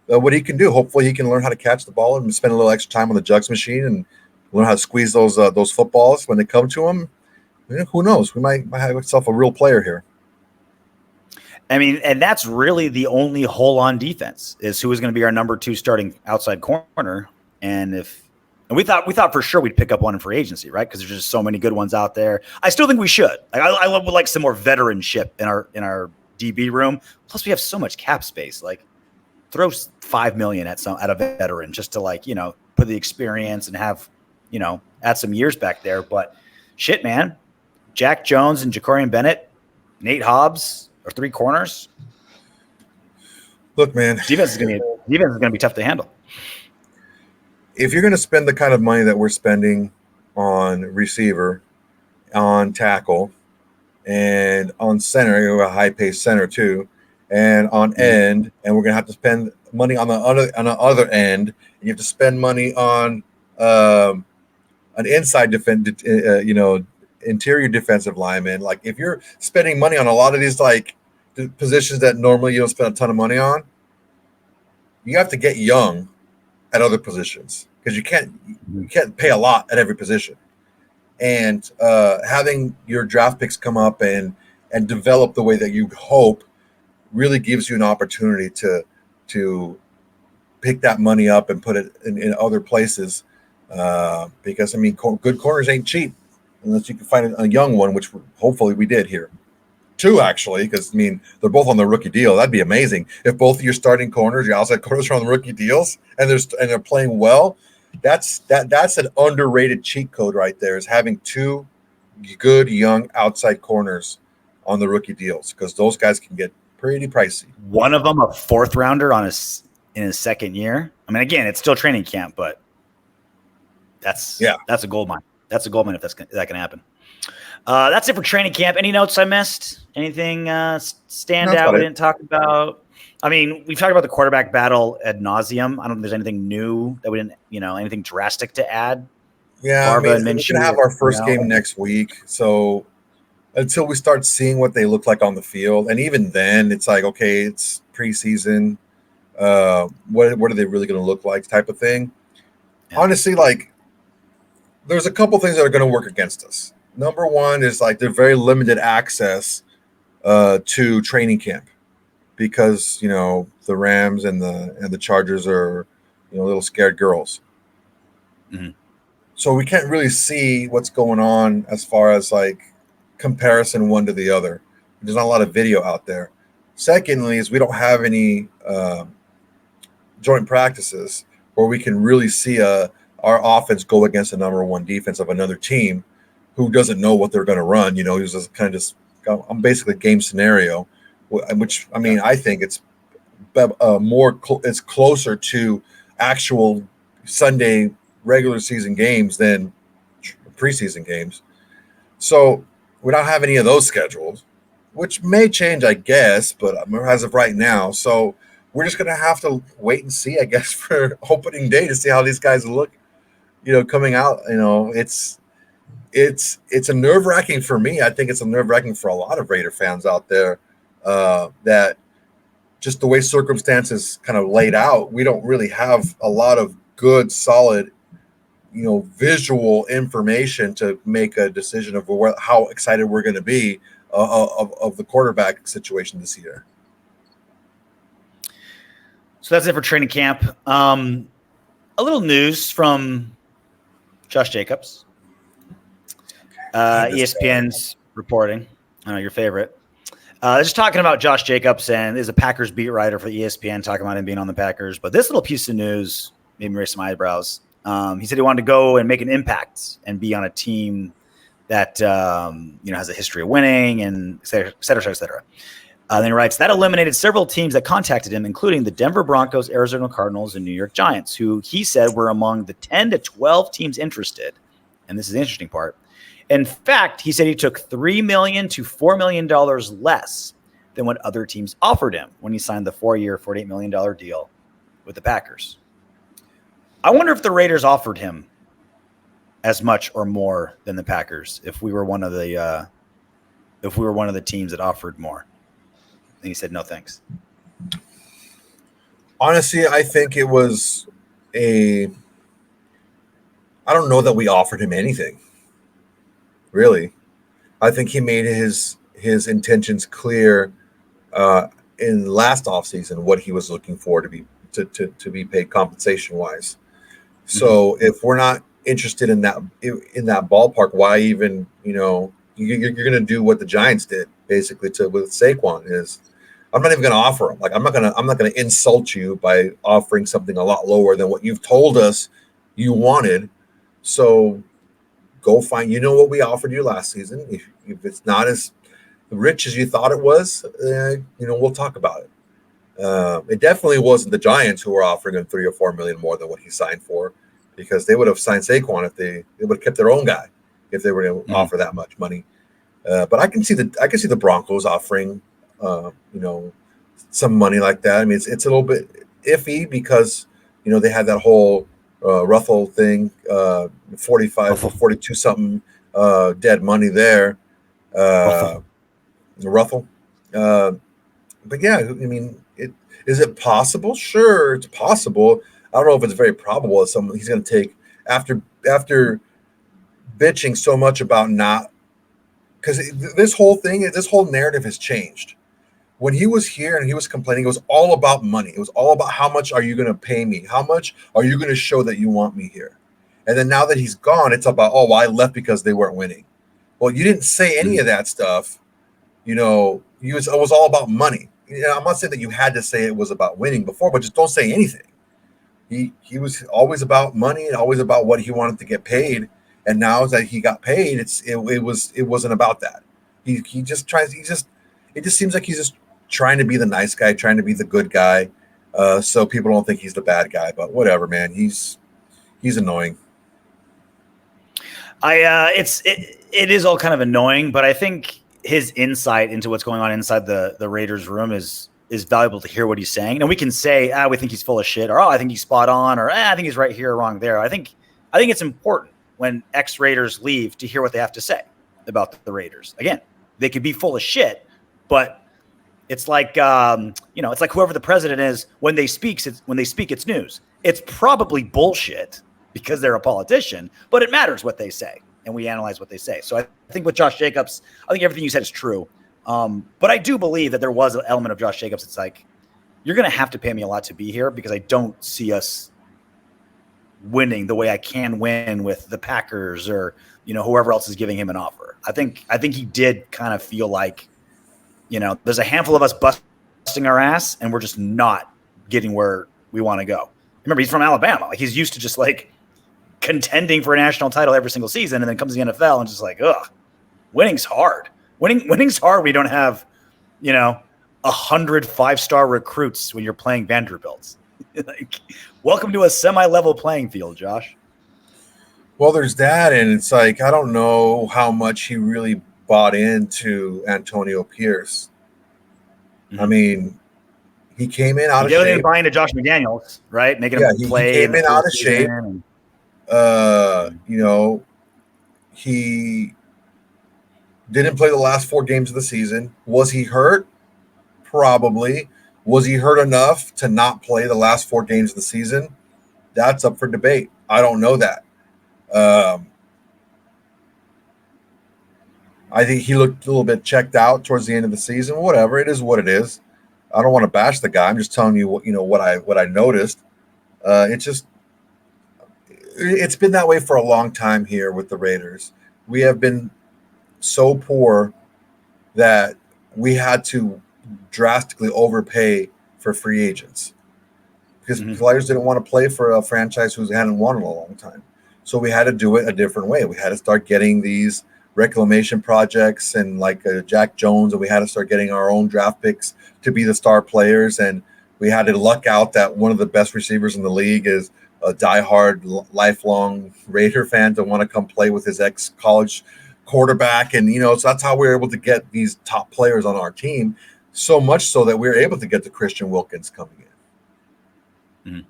what he can do. Hopefully he can learn how to catch the ball and spend a little extra time on the jugs machine and learn how to squeeze those footballs when they come to him. Who knows? We might have ourselves a real player here. I mean, and that's really the only hole on defense is who is going to be our number 2 starting outside corner. And we thought for sure we'd pick up one in free agency, right? Because there's just so many good ones out there. I still think we should. I would like some more veteranship in our DB room. Plus, we have so much cap space. Like, throw $5 million at a veteran just to put the experience and have add some years back there. But shit, man, Jack Jones and Jakorian Bennett, Nate Hobbs are 3 corners. Look, man, defense is gonna be tough to handle. If you're going to spend the kind of money that we're spending on receiver, on tackle, and on center, you're a high-paced center too, and on end, and we're going to have to spend money on the other end, and you have to spend money on an inside interior defensive lineman. Like, if you're spending money on a lot of these like positions that normally you don't spend a ton of money on, you have to get young at other positions because you can't pay a lot at every position. And having your draft picks come up and develop the way that you hope really gives you an opportunity to pick that money up and put it in other places. Because, I mean, good corners ain't cheap unless you can find a young one, which hopefully we did here. 2, actually, because, I mean, they're both on the rookie deal. That'd be amazing if both of your starting corners, your outside corners are on the rookie deals and they're playing well. That's an underrated cheat code right there, is having 2 good young outside corners on the rookie deals, because those guys can get pretty pricey. One of them a 4th rounder in his second year. I mean, again, it's still training camp, but that's a gold mine. That's a gold mine if that can happen. That's it for training camp. Any notes I missed? Anything stand out we didn't talk about? I mean, we've talked about the quarterback battle ad nauseum. I don't think there's anything new that we didn't, anything drastic to add. Yeah, we're going to have our first game next week. So until we start seeing what they look like on the field, and even then, it's like, okay, it's preseason. What are they really going to look like type of thing? Yeah. Honestly, like, there's a couple things that are going to work against us. Number one is like they're very limited access to training camp because the Rams and the Chargers are little scared girls. Mm-hmm. So we can't really see what's going on as far as like comparison one to the other. There's not a lot of video out there. Secondly, is we don't have any joint practices where we can really see our offense go against the number 1 defense of another team who doesn't know what they're going to run. He's just kind of I'm basically game scenario, which, I mean, I think it's it's closer to actual Sunday regular season games than preseason games. So we don't have any of those scheduled, which may change, I guess, but as of right now. So we're just going to have to wait and see, I guess, for opening day to see how these guys look, coming out. It's a nerve-wracking for me. I think it's a nerve-wracking for a lot of Raider fans out there that just the way circumstances kind of laid out, we don't really have a lot of good, solid, visual information to make a decision of how excited we're going to be of the quarterback situation this year. So that's it for training camp. A little news from Josh Jacobs. ESPN's reporting. I know your favorite. Just talking about Josh Jacobs, and is a Packers beat writer for ESPN talking about him being on the Packers. But this little piece of news made me raise some eyebrows. He said he wanted to go and make an impact and be on a team that has a history of winning and et cetera, et cetera, et cetera. Then he writes, that eliminated several teams that contacted him, including the Denver Broncos, Arizona Cardinals, and New York Giants, who he said were among the 10 to 12 teams interested. And this is the interesting part. In fact, he said he took $3 million to $4 million less than what other teams offered him when he signed the 4-year, $48 million deal with the Packers. I wonder if the Raiders offered him as much or more than the Packers if we were one of the teams that offered more. And he said, no, thanks. Honestly, I think it was I don't know that we offered him anything. Really. I think he made his intentions clear in last offseason, what he was looking for to be paid compensation wise. So if we're not interested in that ballpark, why even, you're going to do what the Giants did basically with Saquon is, I'm not even going to offer him. Like, I'm not going to insult you by offering something a lot lower than what you've told us you wanted. So go find, what we offered you last season. If it's not as rich as you thought it was, we'll talk about it. It definitely wasn't the Giants who were offering him $3 or $4 million more than what he signed for, because they would have signed Saquon if they would have kept their own guy if they were going to offer that much money. But I can see the Broncos offering, some money like that. I mean, it's a little bit iffy because they had that whole Russell thing, 45 or 42 something dead money there. Russell. But yeah, I mean, is it possible? Sure, it's possible. I don't know if it's very probable that he's going to take after bitching so much about not, because this whole narrative has changed. When he was here and he was complaining, it was all about money. It was all about how much are you going to pay me? How much are you going to show that you want me here? And then now that he's gone, it's about, I left because they weren't winning. Well, you didn't say any of that stuff. It was all about money. I'm not saying that you had to say it was about winning before, but just don't say anything. He was always about money and always about what he wanted to get paid. And now that he got paid, it wasn't about that. It just seems like he's just trying to be the nice guy, trying to be the good guy, so people don't think he's the bad guy. But whatever, man, he's annoying. It is all kind of annoying, but I think his insight into what's going on inside the Raiders room is valuable to hear what he's saying. And we can say, we think he's full of shit, or I think he's spot on, or I think he's right here or wrong there. I think it's important when ex-Raiders leave to hear what they have to say about the Raiders. Again, they could be full of shit, but it's like it's like whoever the president is, when they speak, it's news. It's probably bullshit because they're a politician, but it matters what they say, and we analyze what they say. So I think with Josh Jacobs, I think everything you said is true. But I do believe that there was an element of Josh Jacobs. It's like, you're going to have to pay me a lot to be here because I don't see us winning the way I can win with the Packers or, whoever else is giving him an offer. I think he did kind of feel like, there's a handful of us busting our ass and we're just not getting where we want to go. Remember, he's from Alabama. Like, he's used to just like contending for a national title every single season, and then comes to the NFL and just like, winning's hard. Winning's hard. We don't have, 100 5-star recruits when you're playing Vanderbilt. Like, welcome to a semi-level playing field, Josh. Well, there's that, and it's like, I don't know how much he really bought into Antonio Pierce. I mean, he came in out of shape. He didn't buy into Josh McDaniels, right? Making him play. He came in out of shape. He didn't play the last 4 games of the season. Was he hurt? Probably. Was he hurt enough to not play the last 4 games of the season? That's up for debate. I don't know that. I think he looked a little bit checked out towards the end of the season. Whatever, it is what it is. I don't want to bash the guy. I'm just telling you what I noticed. It's been that way for a long time here with the Raiders. We have been so poor that we had to drastically overpay for free agents because players didn't want to play for a franchise who hadn't won in a long time. So we had to do it a different way. We had to start getting these reclamation projects and like Jack Jones, and we had to start getting our own draft picks to be the star players. And we had to luck out that one of the best receivers in the league is a diehard, lifelong Raider fan to want to come play with his ex-college quarterback. And, so that's how we were able to get these top players on our team, so much so that we were able to get the Christian Wilkins coming in. Mm-hmm.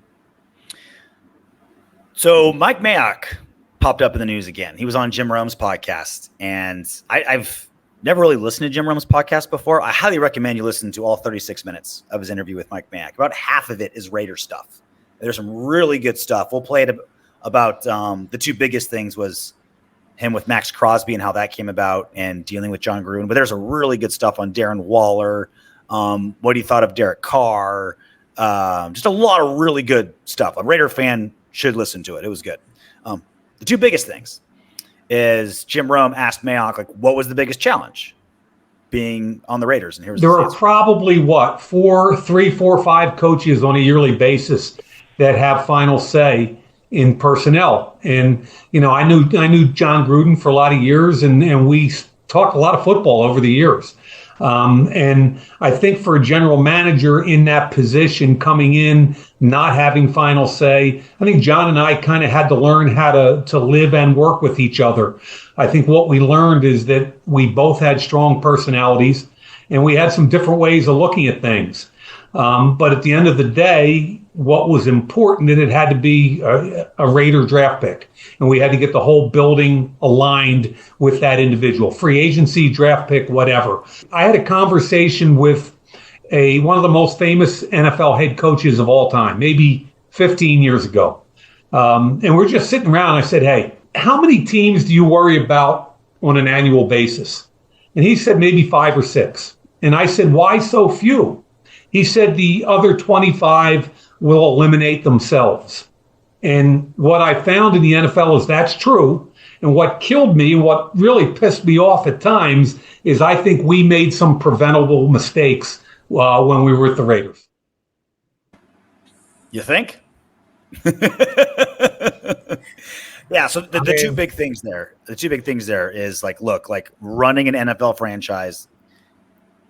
So Mike Mayock popped up in the news again. He was on Jim Rome's podcast, and I've never really listened to Jim Rome's podcast before. I highly recommend you listen to all 36 minutes of his interview with Mike Mayock. About half of it is Raider stuff. There's some really good stuff. We'll play it about the two biggest things was him with Maxx Crosby and how that came about and dealing with Jon Gruden. But there's a really good stuff on Darren Waller, what he thought of Derek Carr, just a lot of really good stuff. A Raider fan should listen to it. It was good. The two biggest things is Jim Rome asked Mayock, like, what was the biggest challenge being on the Raiders? And there are probably 3, 4, 5 coaches on a yearly basis that have final say in personnel. And, I knew Jon Gruden for a lot of years, and we talked a lot of football over the years. And I think for a general manager in that position coming in, not having final say, I think John and I kind of had to learn how to live and work with each other. I think what we learned is that we both had strong personalities and we had some different ways of looking at things. But at the end of the day, what was important, it had to be a Raider draft pick. And we had to get the whole building aligned with that individual. Free agency, draft pick, whatever. I had a conversation with one of the most famous NFL head coaches of all time, maybe 15 years ago. And we're just sitting around. I said, hey, how many teams do you worry about on an annual basis? And he said maybe 5 or 6. And I said, why so few? He said the other 25 will eliminate themselves. And what I found in the NFL is that's true. And what killed me, what really pissed me off at times, is I think we made some preventable mistakes when we were at the Raiders. You think? Yeah, so the two big things there is look, running an NFL franchise,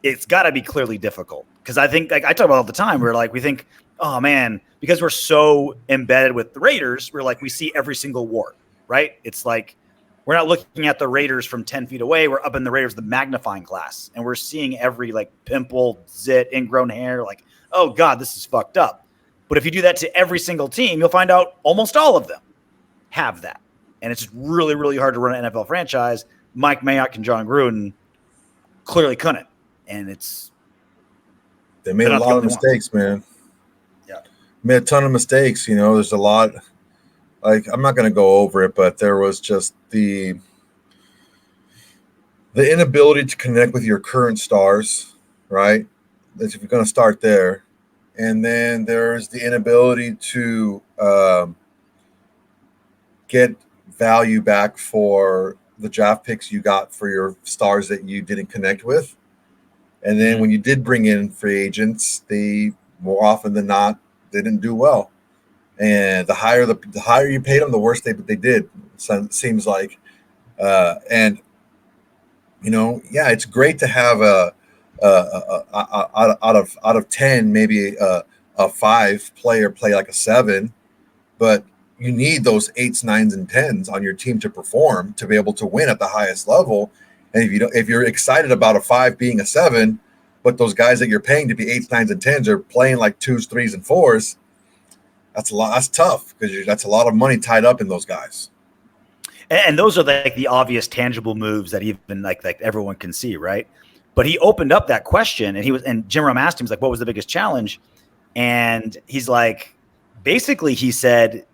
it's got to be clearly difficult. Because I think, I talk about it all the time, we think, oh man, because we're so embedded with the Raiders, we see every single wart, right? It's like we're not looking at the Raiders from 10 feet away. We're up in the Raiders, the magnifying glass, and we're seeing every pimple, zit, ingrown hair. Oh God, this is fucked up. But if you do that to every single team, you'll find out almost all of them have that, and it's just really, really hard to run an NFL franchise. Mike Mayock and Jon Gruden clearly couldn't, and they made a lot of mistakes, man. Yeah, made a ton of mistakes. There's a lot. I'm not going to go over it, but there was just the inability to connect with your current stars, right? If you're going to start there. And then there's the inability to get value back for the draft picks you got for your stars that you didn't connect with. And then when you did bring in free agents, they more often than not didn't do well. And the higher you paid them, the worse they did. So it seems like, it's great to have out of 10, maybe a 5 player play like a 7, but you need those 8s, 9s, and 10s on your team to perform to be able to win at the highest level. And if you're excited about a 5 being a 7, but those guys that you're paying to be 8s, 9s, and 10s are playing like 2s, 3s, and 4s, that's a lot. That's tough because that's a lot of money tied up in those guys. And those are the obvious tangible moves that even like everyone can see, right? But he opened up that question, and Jim Rome asked him, he's like, what was the biggest challenge? And he's like, basically, he said,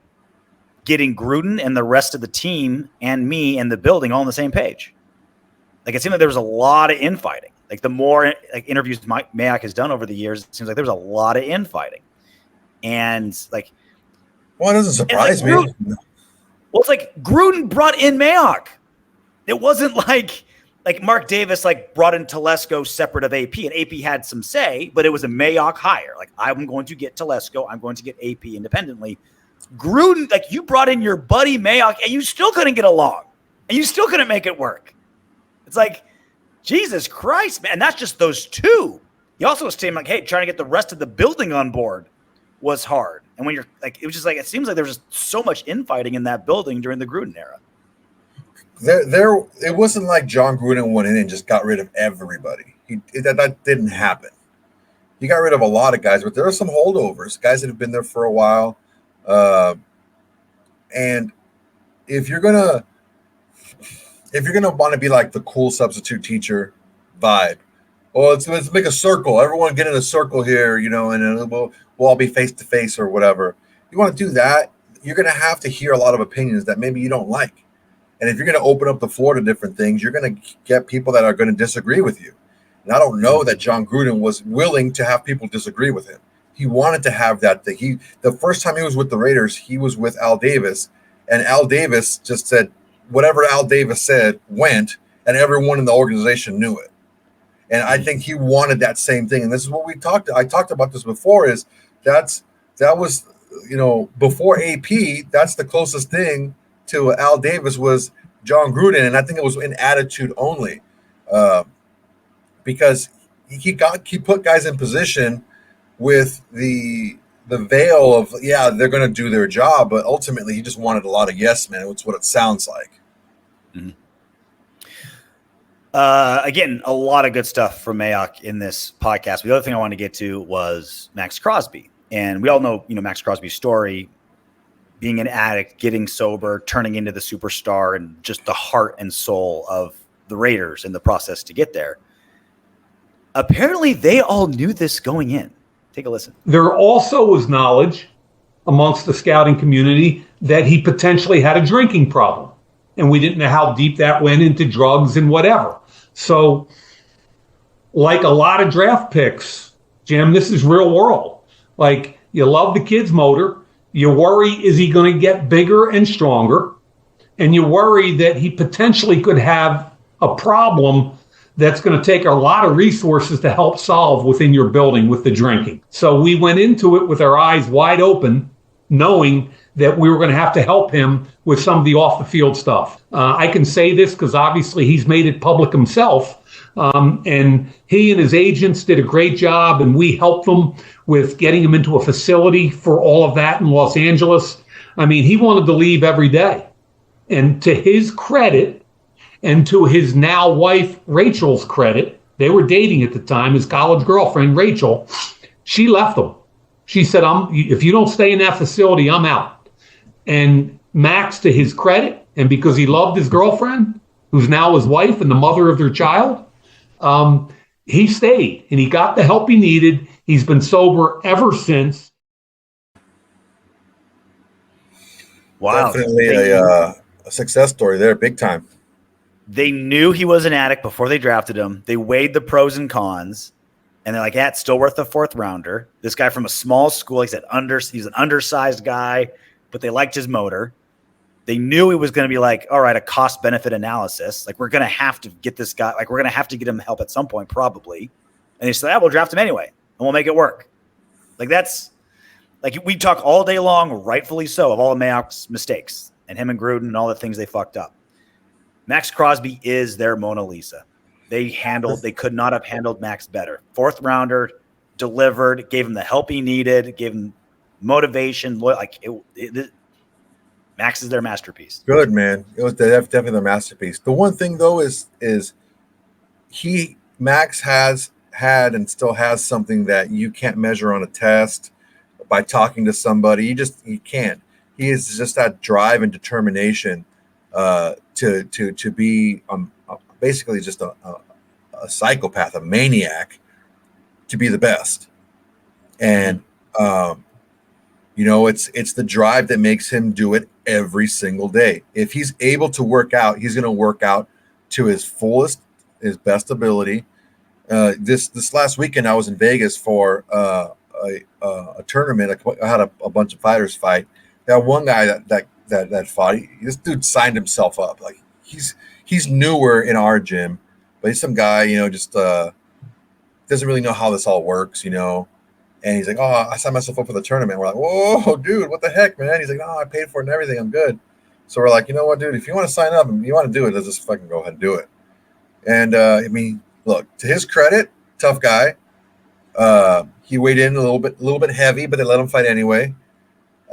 getting Gruden and the rest of the team and me and the building all on the same page. It seemed like there was a lot of infighting. The more interviews Mayock has done over the years, it seems like there's a lot of infighting. And well, it doesn't surprise me. Well, it's Gruden brought in Mayock. It wasn't like Mark Davis like brought in Telesco separate of AP, and AP had some say, but it was a Mayock hire. Like, I'm going to get Telesco, I'm going to get AP independently. Gruden, like, you brought in your buddy Mayock, and you still couldn't get along, and you still couldn't make it work. It's like, Jesus Christ, man. And that's just those two. He also was saying, like, hey, trying to get the rest of the building on board was hard. And when you're like, it was just like, it seems like there was just so much infighting in that building during the Gruden era. It wasn't like John Gruden went in and just got rid of everybody. That didn't happen. He got rid of a lot of guys, but there are some holdovers, guys that have been there for a while. And if you're gonna want to be like the cool substitute teacher vibe, well, let's make a circle. Everyone get in a circle here, and we'll all be face to face or whatever. You want to do that, you're gonna have to hear a lot of opinions that maybe you don't like. And if you're going to open up the floor to different things, you're going to get people that are going to disagree with you. And I don't know that John Gruden was willing to have people disagree with him. He wanted to have that thing. The first time he was with the Raiders, he was with Al Davis, and Al Davis just said whatever Al Davis said went, and everyone in the organization knew it. And I think he wanted that same thing. And this is what I talked about this before, is that was, before AP, that's the closest thing to Al Davis was John Gruden, and I think it was in attitude only, because he put guys in position with the veil of they're going to do their job, but ultimately he just wanted a lot of yes men. It's what it sounds like. Mm-hmm. Again, a lot of good stuff from Mayock in this podcast. The other thing I wanted to get to was Maxx Crosby, and we all know Maxx Crosby's story. Being an addict, getting sober, turning into the superstar, and just the heart and soul of the Raiders in the process to get there. Apparently, they all knew this going in. Take a listen. There also was knowledge amongst the scouting community that he potentially had a drinking problem. And we didn't know how deep that went into drugs and whatever. So, like a lot of draft picks, Jim, this is real world. Like, you love the kid's motor. You worry, is he going to get bigger and stronger? And you worry that he potentially could have a problem that's going to take a lot of resources to help solve within your building with the drinking. So we went into it with our eyes wide open, knowing that we were going to have to help him with some of the off-the-field stuff. I can say this because obviously he's made it public himself. And he and his agents did a great job, and we helped them with getting him into a facility for all of that in Los Angeles. I mean, he wanted to leave every day. And to his credit, and to his now wife Rachel's credit, they were dating at the time, his college girlfriend Rachel, she left him. She said, if you don't stay in that facility, I'm out. And Max, to his credit, and because he loved his girlfriend, who's now his wife and the mother of their child, he stayed, and he got the help he needed. He's been sober ever since. Wow. Definitely a success story there, big time. They knew he was an addict before they drafted him. They weighed the pros and cons, and they're like, yeah, it's still worth a fourth rounder. This guy from a small school, he's an undersized guy, but they liked his motor. They knew it was going to be like, all right, a cost-benefit analysis. Like, we're going to have to get this guy. Like, we're going to have to get him help at some point, probably. And they said, we'll draft him anyway, and we'll make it work. Like, that's – like, we talk all day long, rightfully so, of all of Mayock's mistakes and him and Gruden and all the things they fucked up. Maxx Crosby is their Mona Lisa. They could not have handled Max better. Fourth rounder, delivered, gave him the help he needed, gave him motivation. Max is their masterpiece. Good, man. It was definitely their masterpiece. The one thing though is Max has had and still has something that you can't measure on a test by talking to somebody. You can't. He is just that drive and determination to be basically just a psychopath, a maniac, to be the best. And it's the drive that makes him do it every single day. If he's able to work out, he's going to work out to his fullest, his best ability. This last weekend, I was in Vegas for a tournament. I had a bunch of fighters fight. That one guy that fought, this dude signed himself up. Like he's newer in our gym, but he's some guy, just doesn't really know how this all works, And he's like, "Oh, I signed myself up for the tournament." We're like, "Whoa, dude, what the heck, man?" He's like, "No, I paid for it and everything. I'm good." So we're like, "You know what, dude? If you want to sign up and you want to do it, let's just fucking go ahead and do it." And look, to his credit, tough guy. He weighed in a little bit heavy, but they let him fight anyway.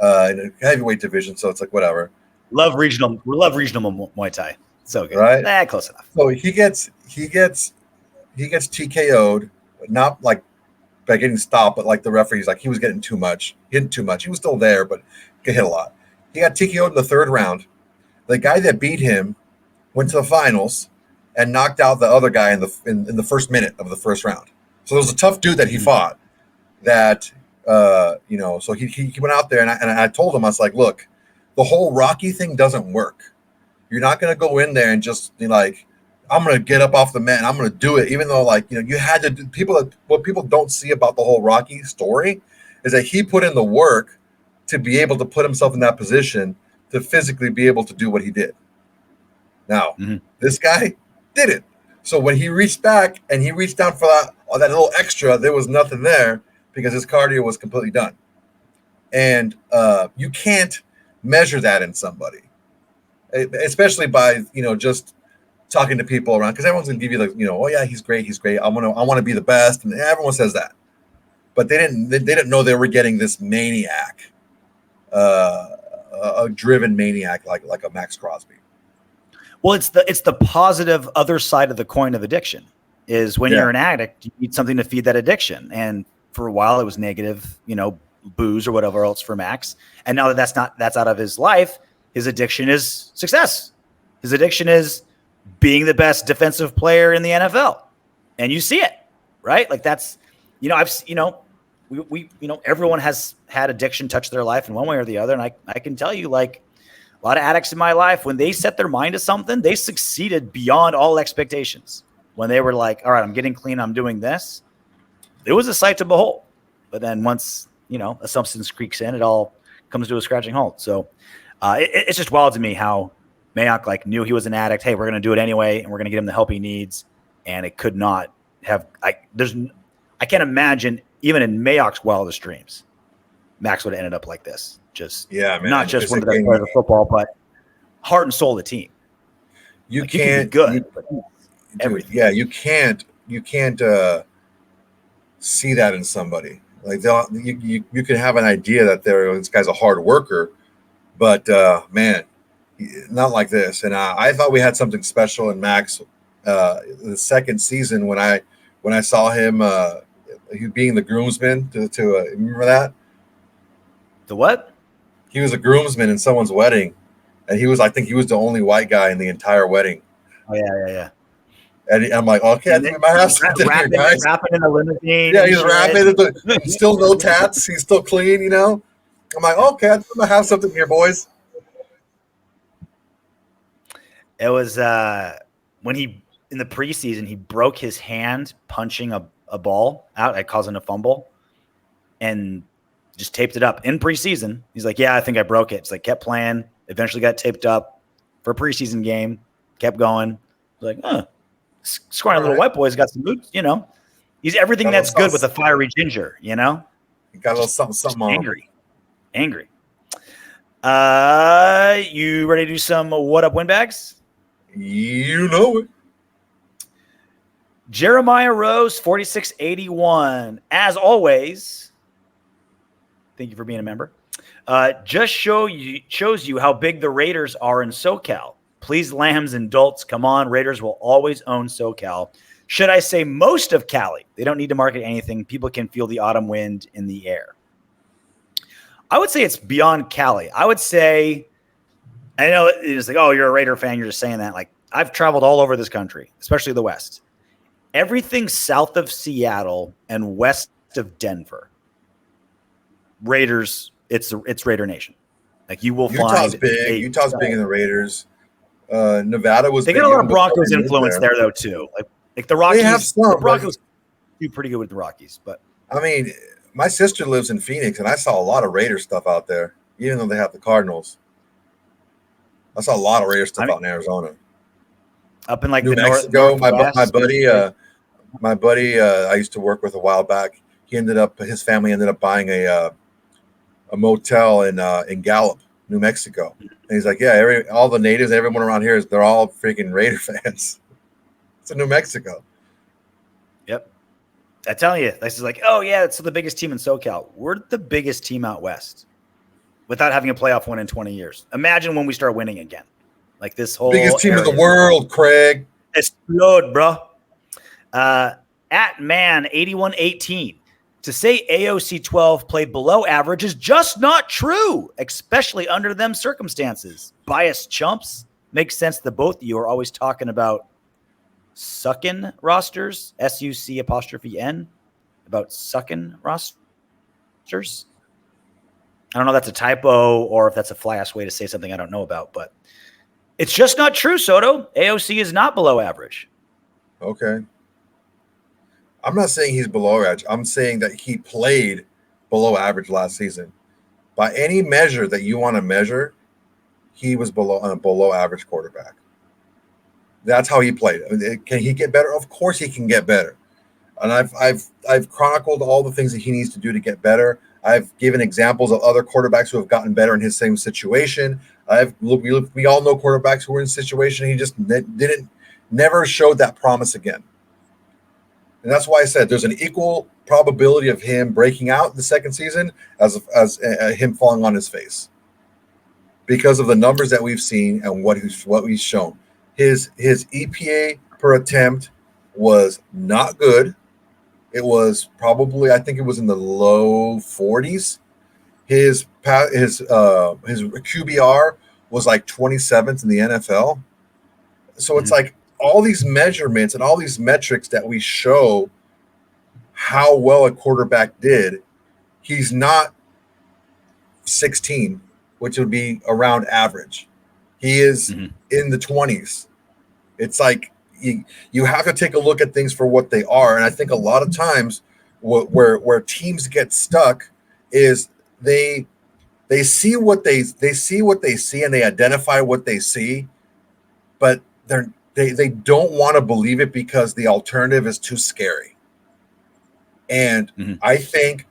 In a heavyweight division, so it's like whatever. Love regional Muay Thai. So good, right? Close enough. So he gets TKO'd, not like by getting stopped, but like the referee's like he was getting too much, hitting too much. He was still there, but he hit a lot. He got TKO'd in the third round. The guy that beat him went to the finals and knocked out the other guy in the first minute of the first round. So there was a tough dude that he fought. That so he went out there and I told him, I was like, look, the whole Rocky thing doesn't work. You're not going to go in there and just be like, I'm going to get up off the mat and I'm going to do it, even though you had to do what people don't see about the whole Rocky story is that he put in the work to be able to put himself in that position to physically be able to do what he did. Now, this guy didn't. So when he reached back and he reached down for that little extra, there was nothing there because his cardio was completely done. And you can't measure that in somebody, especially by, just talking to people around, because everyone's going to give you oh yeah, he's great. I want to be the best. And everyone says that, but they didn't know they were getting this maniac, a driven maniac like a Maxx Crosby. Well, it's the positive other side of the coin of addiction is when you're an addict, you need something to feed that addiction. And for a while it was negative, booze or whatever else for Max. And now that's out of his life, his addiction is success. His addiction is being the best defensive player in the NFL. And you see it, right? Like that's, everyone has had addiction touch their life in one way or the other. And I can tell you, like, a lot of addicts in my life, when they set their mind to something, they succeeded beyond all expectations. When they were like, all right, I'm getting clean, I'm doing this, it was a sight to behold. But then once, a substance creeps in, it all comes to a scratching halt. So it's just wild to me how Mayock knew he was an addict. Hey, we're going to do it anyway, and we're going to get him the help he needs. And it could not have I can't imagine, even in Mayock's wildest dreams, Max would have ended up like this. Not just one of the best players of football, but heart and soul of the team. You can't be good. Everything. Yeah, you can't see that in somebody. Like you can have an idea that this guy's a hard worker, but man, not like this. And I thought we had something special in Max the second season when I saw him he being the groomsman to remember that? The what? He was a groomsman in someone's wedding, and I think he was the only white guy in the entire wedding. Oh yeah. And I'm like, okay, I think we might have something here, guys. Rapping in the limousine. Yeah, he's rapping. Still no tats. He's still clean, I'm like, okay, I think we might have something here, boys. It was when in the preseason, he broke his hand punching a ball out, causing a fumble, and just taped it up in preseason. He's like, yeah, I think I broke it. It's like, kept playing, eventually got taped up for a preseason game, kept going. Like, scrawny little white boy's got some moves, He's everything that's good with a fiery ginger, He got a little something on. Angry. You ready to do some What Up Windbags? You know it. Jeremiah Rose, 4681. As always, thank you for being a member. Just shows you how big the Raiders are in SoCal. Please, lambs and dolts, come on. Raiders will always own SoCal. Should I say most of Cali? They don't need to market anything. People can feel the autumn wind in the air. I would say it's beyond Cali. I would say, I know it's like, oh, you're a Raider fan. You're just saying that. Like, I've traveled all over this country, especially the West. Everything south of Seattle and west of Denver, Raiders, it's Raider Nation. Like, you will Utah's find big. Utah's big in the Raiders. Nevada was. They got a lot of Broncos influence there though too. Like the Rockies. They have some, the Broncos do pretty good with the Rockies, but I mean, my sister lives in Phoenix, and I saw a lot of Raider stuff out there, even though they have the Cardinals. I saw a lot of Raider stuff out in Arizona. up in like New the Mexico. northwest. My buddy, I used to work with a while back. His family ended up buying a motel in Gallup, New Mexico. And he's like, yeah, all the natives, everyone around here they're all freaking Raider fans. It's in New Mexico. Yep. I tell you, this is like, oh yeah, it's the biggest team in SoCal. We're the biggest team out west without having a playoff win in 20 years. Imagine when we start winning again. Like this whole biggest team in the world, Craig. Explode, bro. At man 8118. To say AOC 12 played below average is just not true, especially under them circumstances. Biased chumps. Makes sense that both of you are always talking about sucking rosters, SUC''N, about sucking rosters. I don't know if that's a typo or if that's a fly-ass way to say something I don't know about, but it's just not true, Soto. AOC is not below average. Okay. I'm not saying he's below average. I'm saying that he played below average last season. By any measure that you want to measure, he was below average quarterback. That's how he played. I mean, can he get better? Of course he can get better. And I've chronicled all the things that he needs to do to get better. I've given examples of other quarterbacks who have gotten better in his same situation. We all know quarterbacks who were in a situation he just never showed that promise again. And that's why I said there's an equal probability of him breaking out the second season as him falling on his face, because of the numbers that we've seen and what he's shown. His EPA per attempt was not good. It was probably, I think it was in the low 40s. His QBR was like 27th in the NFL. So it's like all these measurements and all these metrics that we show how well a quarterback did, he's not 16, which would be around average. He is in the 20s. It's like you have to take a look at things for what they are. And I think a lot of times where teams get stuck is they see what they see and they identify what they see, but they don't want to believe it because the alternative is too scary. And I think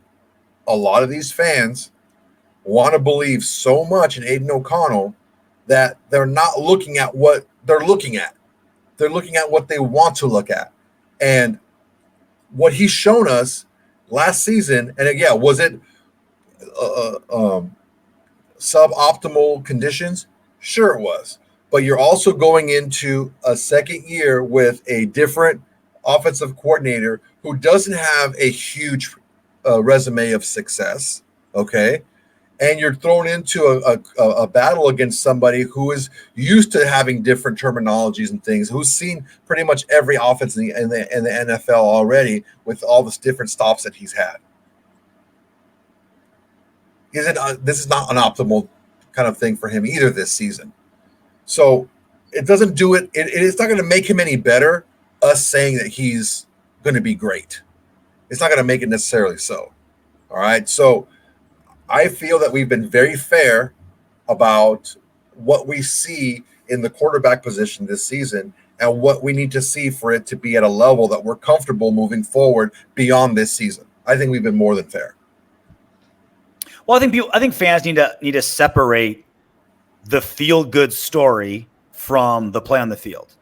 a lot of these fans want to believe so much in Aidan O'Connell that they're not looking at what they're looking at. They're looking at what they want to look at. And what he's shown us last season, and again, was it suboptimal conditions? Sure it was. But you're also going into a second year with a different offensive coordinator who doesn't have a huge resume of success, okay? And you're thrown into a battle against somebody who is used to having different terminologies and things, who's seen pretty much every offense in the NFL already with all the different stops that he's had. This is not an optimal kind of thing for him either this season. So it doesn't do it. It's not going to make him any better, us saying that he's going to be great. It's not going to make it necessarily so. All right. So I feel that we've been very fair about what we see in the quarterback position this season and what we need to see for it to be at a level that we're comfortable moving forward beyond this season. I think we've been more than fair. Well, I think fans need to separate the feel-good story from the play on the field.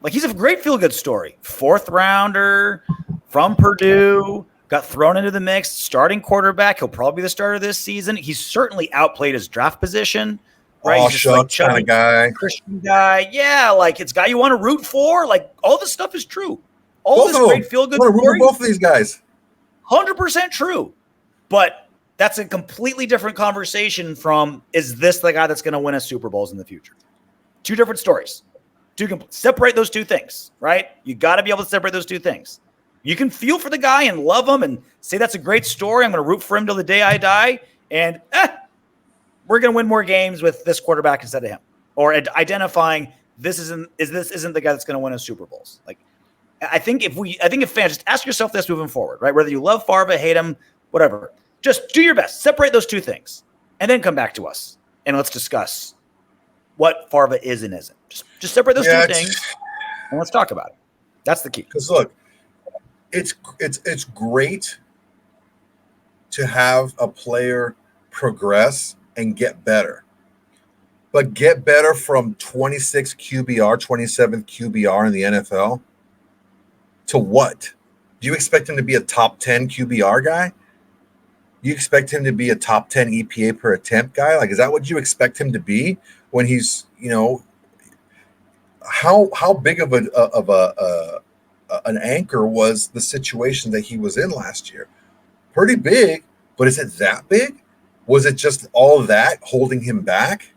Like, he's a great feel-good story. 4th rounder from Purdue, got thrown into the mix, starting quarterback. He'll probably be the starter this season. He's certainly outplayed his draft position. Right? Oh, he's just kind of guy. Christian guy. Yeah, like it's a guy you want to root for. Like, all this stuff is true. All this great feel-good story. I want to root for both of these guys. 100% true. But that's a completely different conversation from, is this the guy that's going to win us Super Bowls in the future? Two different stories. Separate those two things, right? You got to be able to separate those two things. You can feel for the guy and love him and say that's a great story. I'm going to root for him till the day I die. And we're going to win more games with this quarterback instead of him. Or identifying this isn't the guy that's going to win us Super Bowls. Like, I think if fans, just ask yourself this moving forward, right? Whether you love Favre, hate him, whatever. Just do your best. Separate those two things. And then come back to us. And let's discuss what Favre is and isn't. Just separate those two things. And let's talk about it. That's the key. Because look, it's great to have a player progress and get better. But get better from 26 QBR, 27th QBR in the NFL to what? Do you expect him to be a top 10 QBR guy? You expect him to be a top 10 EPA per attempt guy? Like, is that what you expect him to be when he's, how big of an anchor was the situation that he was in last year? Pretty big, but is it that big? Was it just all that holding him back?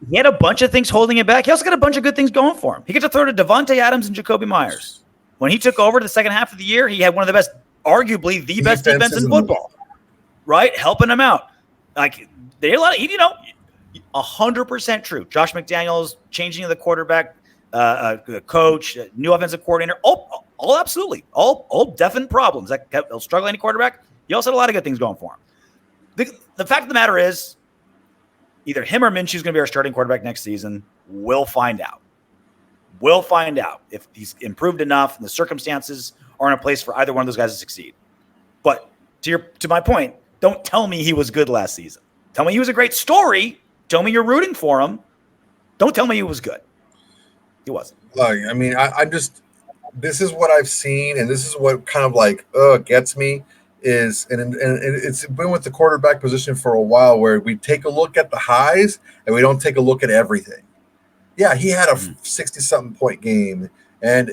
He had a bunch of things holding him back. He also got a bunch of good things going for him. He got to throw to Davante Adams and Jacoby Myers. When he took over the second half of the year, he had one of the best, arguably the best defense in football, right? Helping him out. Like, they had a lot of, 100% true. Josh McDaniels changing of the quarterback, the coach, new offensive coordinator, all absolutely, all definite problems that kept struggling any quarterback. He also had a lot of good things going for him. The fact of the matter is, either him or Minshew is going to be our starting quarterback next season. We'll find out. We'll find out if he's improved enough and the circumstances are in a place for either one of those guys to succeed. But to my point, don't tell me he was good last season. Tell me he was a great story. Tell me you're rooting for him. Don't tell me he was good. He wasn't. Like, I mean, I just this is what I've seen, and this is what kind of like gets me. Is and it's been with the quarterback position for a while where we take a look at the highs and we don't take a look at everything. Yeah, he had a 60-something point game, and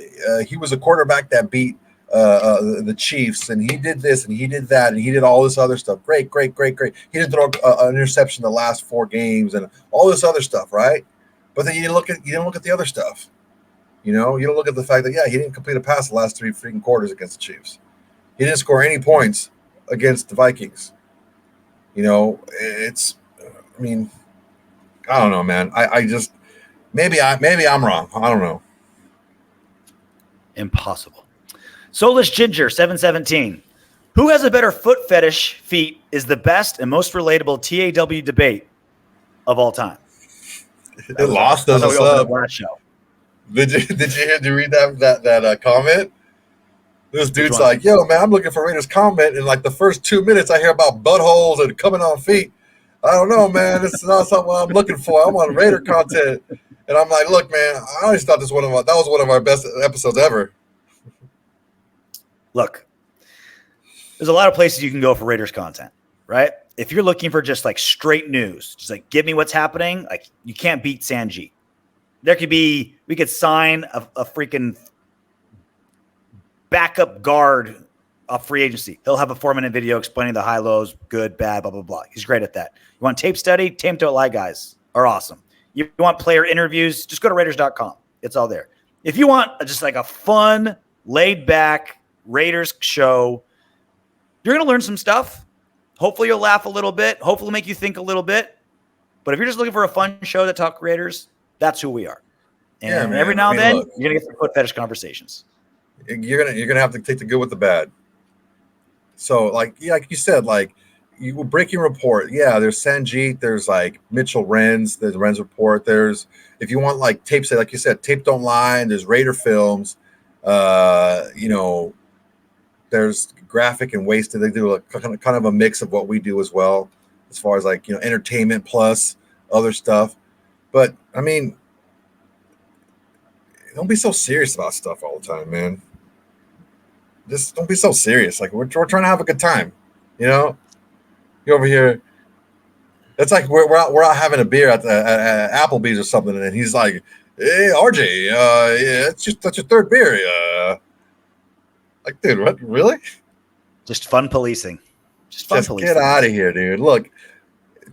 he was a quarterback that beat the Chiefs, and he did this and he did that and he did all this other stuff. Great. He didn't throw an interception the last 4 games and all this other stuff, right? But then you didn't look at the other stuff. You don't look at the fact that he didn't complete a pass the last 3 freaking quarters against the Chiefs. He didn't score any points against the Vikings. I don't know, man. I just maybe I'm wrong. I don't know. Impossible. Soulless Ginger 717. Who has a better foot fetish feet is the best and most relatable TAW debate of all time. It lost us up. Last show. Did you read that comment? This dude's like, yo, man, I'm looking for Raiders comment. And like the first 2 minutes, I hear about buttholes and coming on feet. I don't know, man. This is not something I'm looking for. I'm on Raider content. And I'm like, look, man, I always thought that was one of our best episodes ever. Look, there's a lot of places you can go for Raiders content, right? If you're looking for just like straight news, just like give me what's happening, like you can't beat Sanji. We could sign a freaking backup guard off free agency. He'll have a 4-minute video explaining the high lows, good, bad, blah, blah, blah. He's great at that. You want tape study? Tape Don't Lie guys are awesome. You want player interviews? Just go to Raiders.com. It's all there. If you want just like a fun, laid back Raiders show, you're going to learn some stuff. Hopefully you'll laugh a little bit. Hopefully make you think a little bit. But if you're just looking for a fun show to talk Raiders, that's who we are. And every now and then, look, you're going to get some foot fetish conversations. You're gonna have to take the good with the bad. So like you said, like you breaking report. Yeah, there's Sanjeet, there's like Mitchell Renz, there's Renz report. There's if you want like tape say, like you said, tape don't lie, and there's Raider films. There's graphic and wasted. They do a kind of a mix of what we do as well, as far as like entertainment plus other stuff. But I mean, don't be so serious about stuff all the time, man. Just don't be so serious. Like we're trying to have a good time, You over here. It's like we're out having a beer at Applebee's or something, and he's like, "Hey, RJ, that's your 3rd beer." Like, dude, what? Really? Just fun policing. Just get out of here, dude. Look,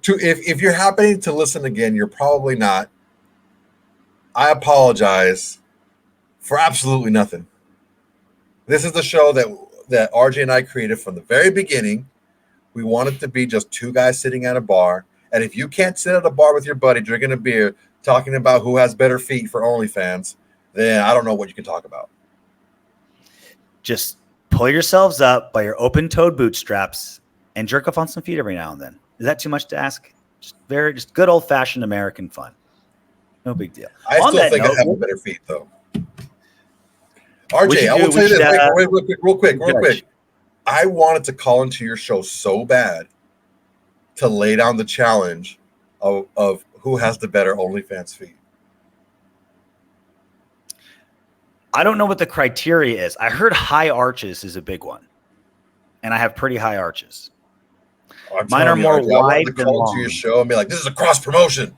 if you're happening to listen again, you're probably not. I apologize for absolutely nothing. This is the show that RJ and I created from the very beginning. We want it to be just 2 guys sitting at a bar. And if you can't sit at a bar with your buddy drinking a beer, talking about who has better feet for OnlyFans, then I don't know what you can talk about. Just pull yourselves up by your open-toed bootstraps and jerk off on some feet every now and then. Is that too much to ask? Just good old-fashioned American fun. No big deal. I still think I have better feet, though. RJ, I will tell you this. Wait, real quick. I wanted to call into your show so bad to lay down the challenge of who has the better OnlyFans feed. I don't know what the criteria is. I heard high arches is a big one, and I have pretty high arches. Mine are more wide than long. To your show and be like, "This is a cross promotion,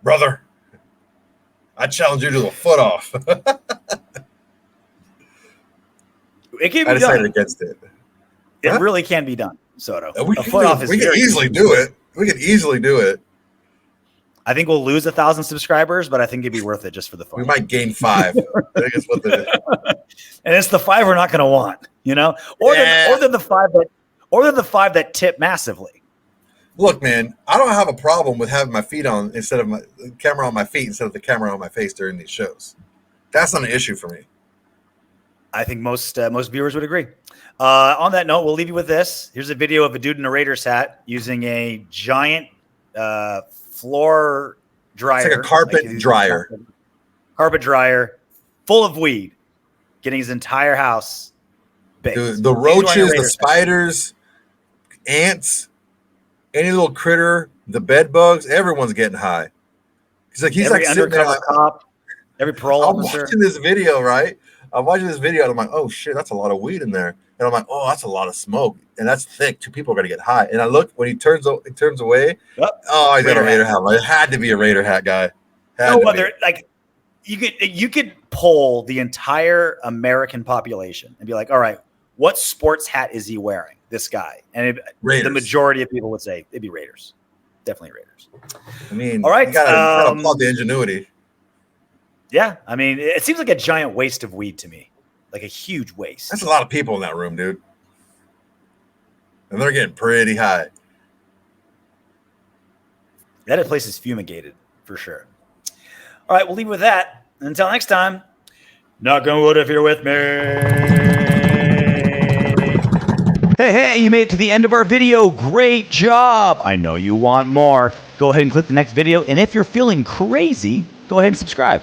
brother. I challenge you to a foot off." It can be I decided done. Against it. It really can be done, Soto. We can easily do it. We can easily do it. I think we'll lose 1,000 subscribers, but I think it'd be worth it just for the fun. We might gain 5. I think it's what and it's the 5 we're not going to want, you know, or they're the 5 that tip massively. Look, man, I don't have a problem with having my feet on instead of my camera on my feet instead of the camera on my face during these shows. That's not an issue for me. I think most viewers would agree. On that note, we'll leave you with this. Here's a video of a dude in a Raiders hat using a giant floor dryer. It's like a carpet dryer. Carpet dryer full of weed, getting his entire house baked. The roaches, the spiders, ants, any little critter, the bed bugs, everyone's getting high. He's every like undercover cop, every parole officer. I'm watching this video, right? I'm watching this video and I'm like, oh shit, that's a lot of weed in there. And I'm like, oh, that's a lot of smoke. And that's thick. 2 people are gonna get high. And I look when he turns away. Oh, he's got a Raider hat. It had to be a Raider hat guy. No other like you could poll the entire American population and be like, all right, what sports hat is he wearing? This guy. And the majority of people would say it'd be Raiders. Definitely Raiders. I mean, all right. You gotta applaud the ingenuity. Yeah, I mean, it seems like a giant waste of weed to me, like a huge waste. That's a lot of people in that room, dude, and they're getting pretty high. That place is fumigated for sure. All right, we'll leave it with that. Until next time, knock on wood if you're with me. Hey, you made it to the end of our video. Great job. I know you want more. Go ahead and click the next video, and if you're feeling crazy, go ahead and subscribe.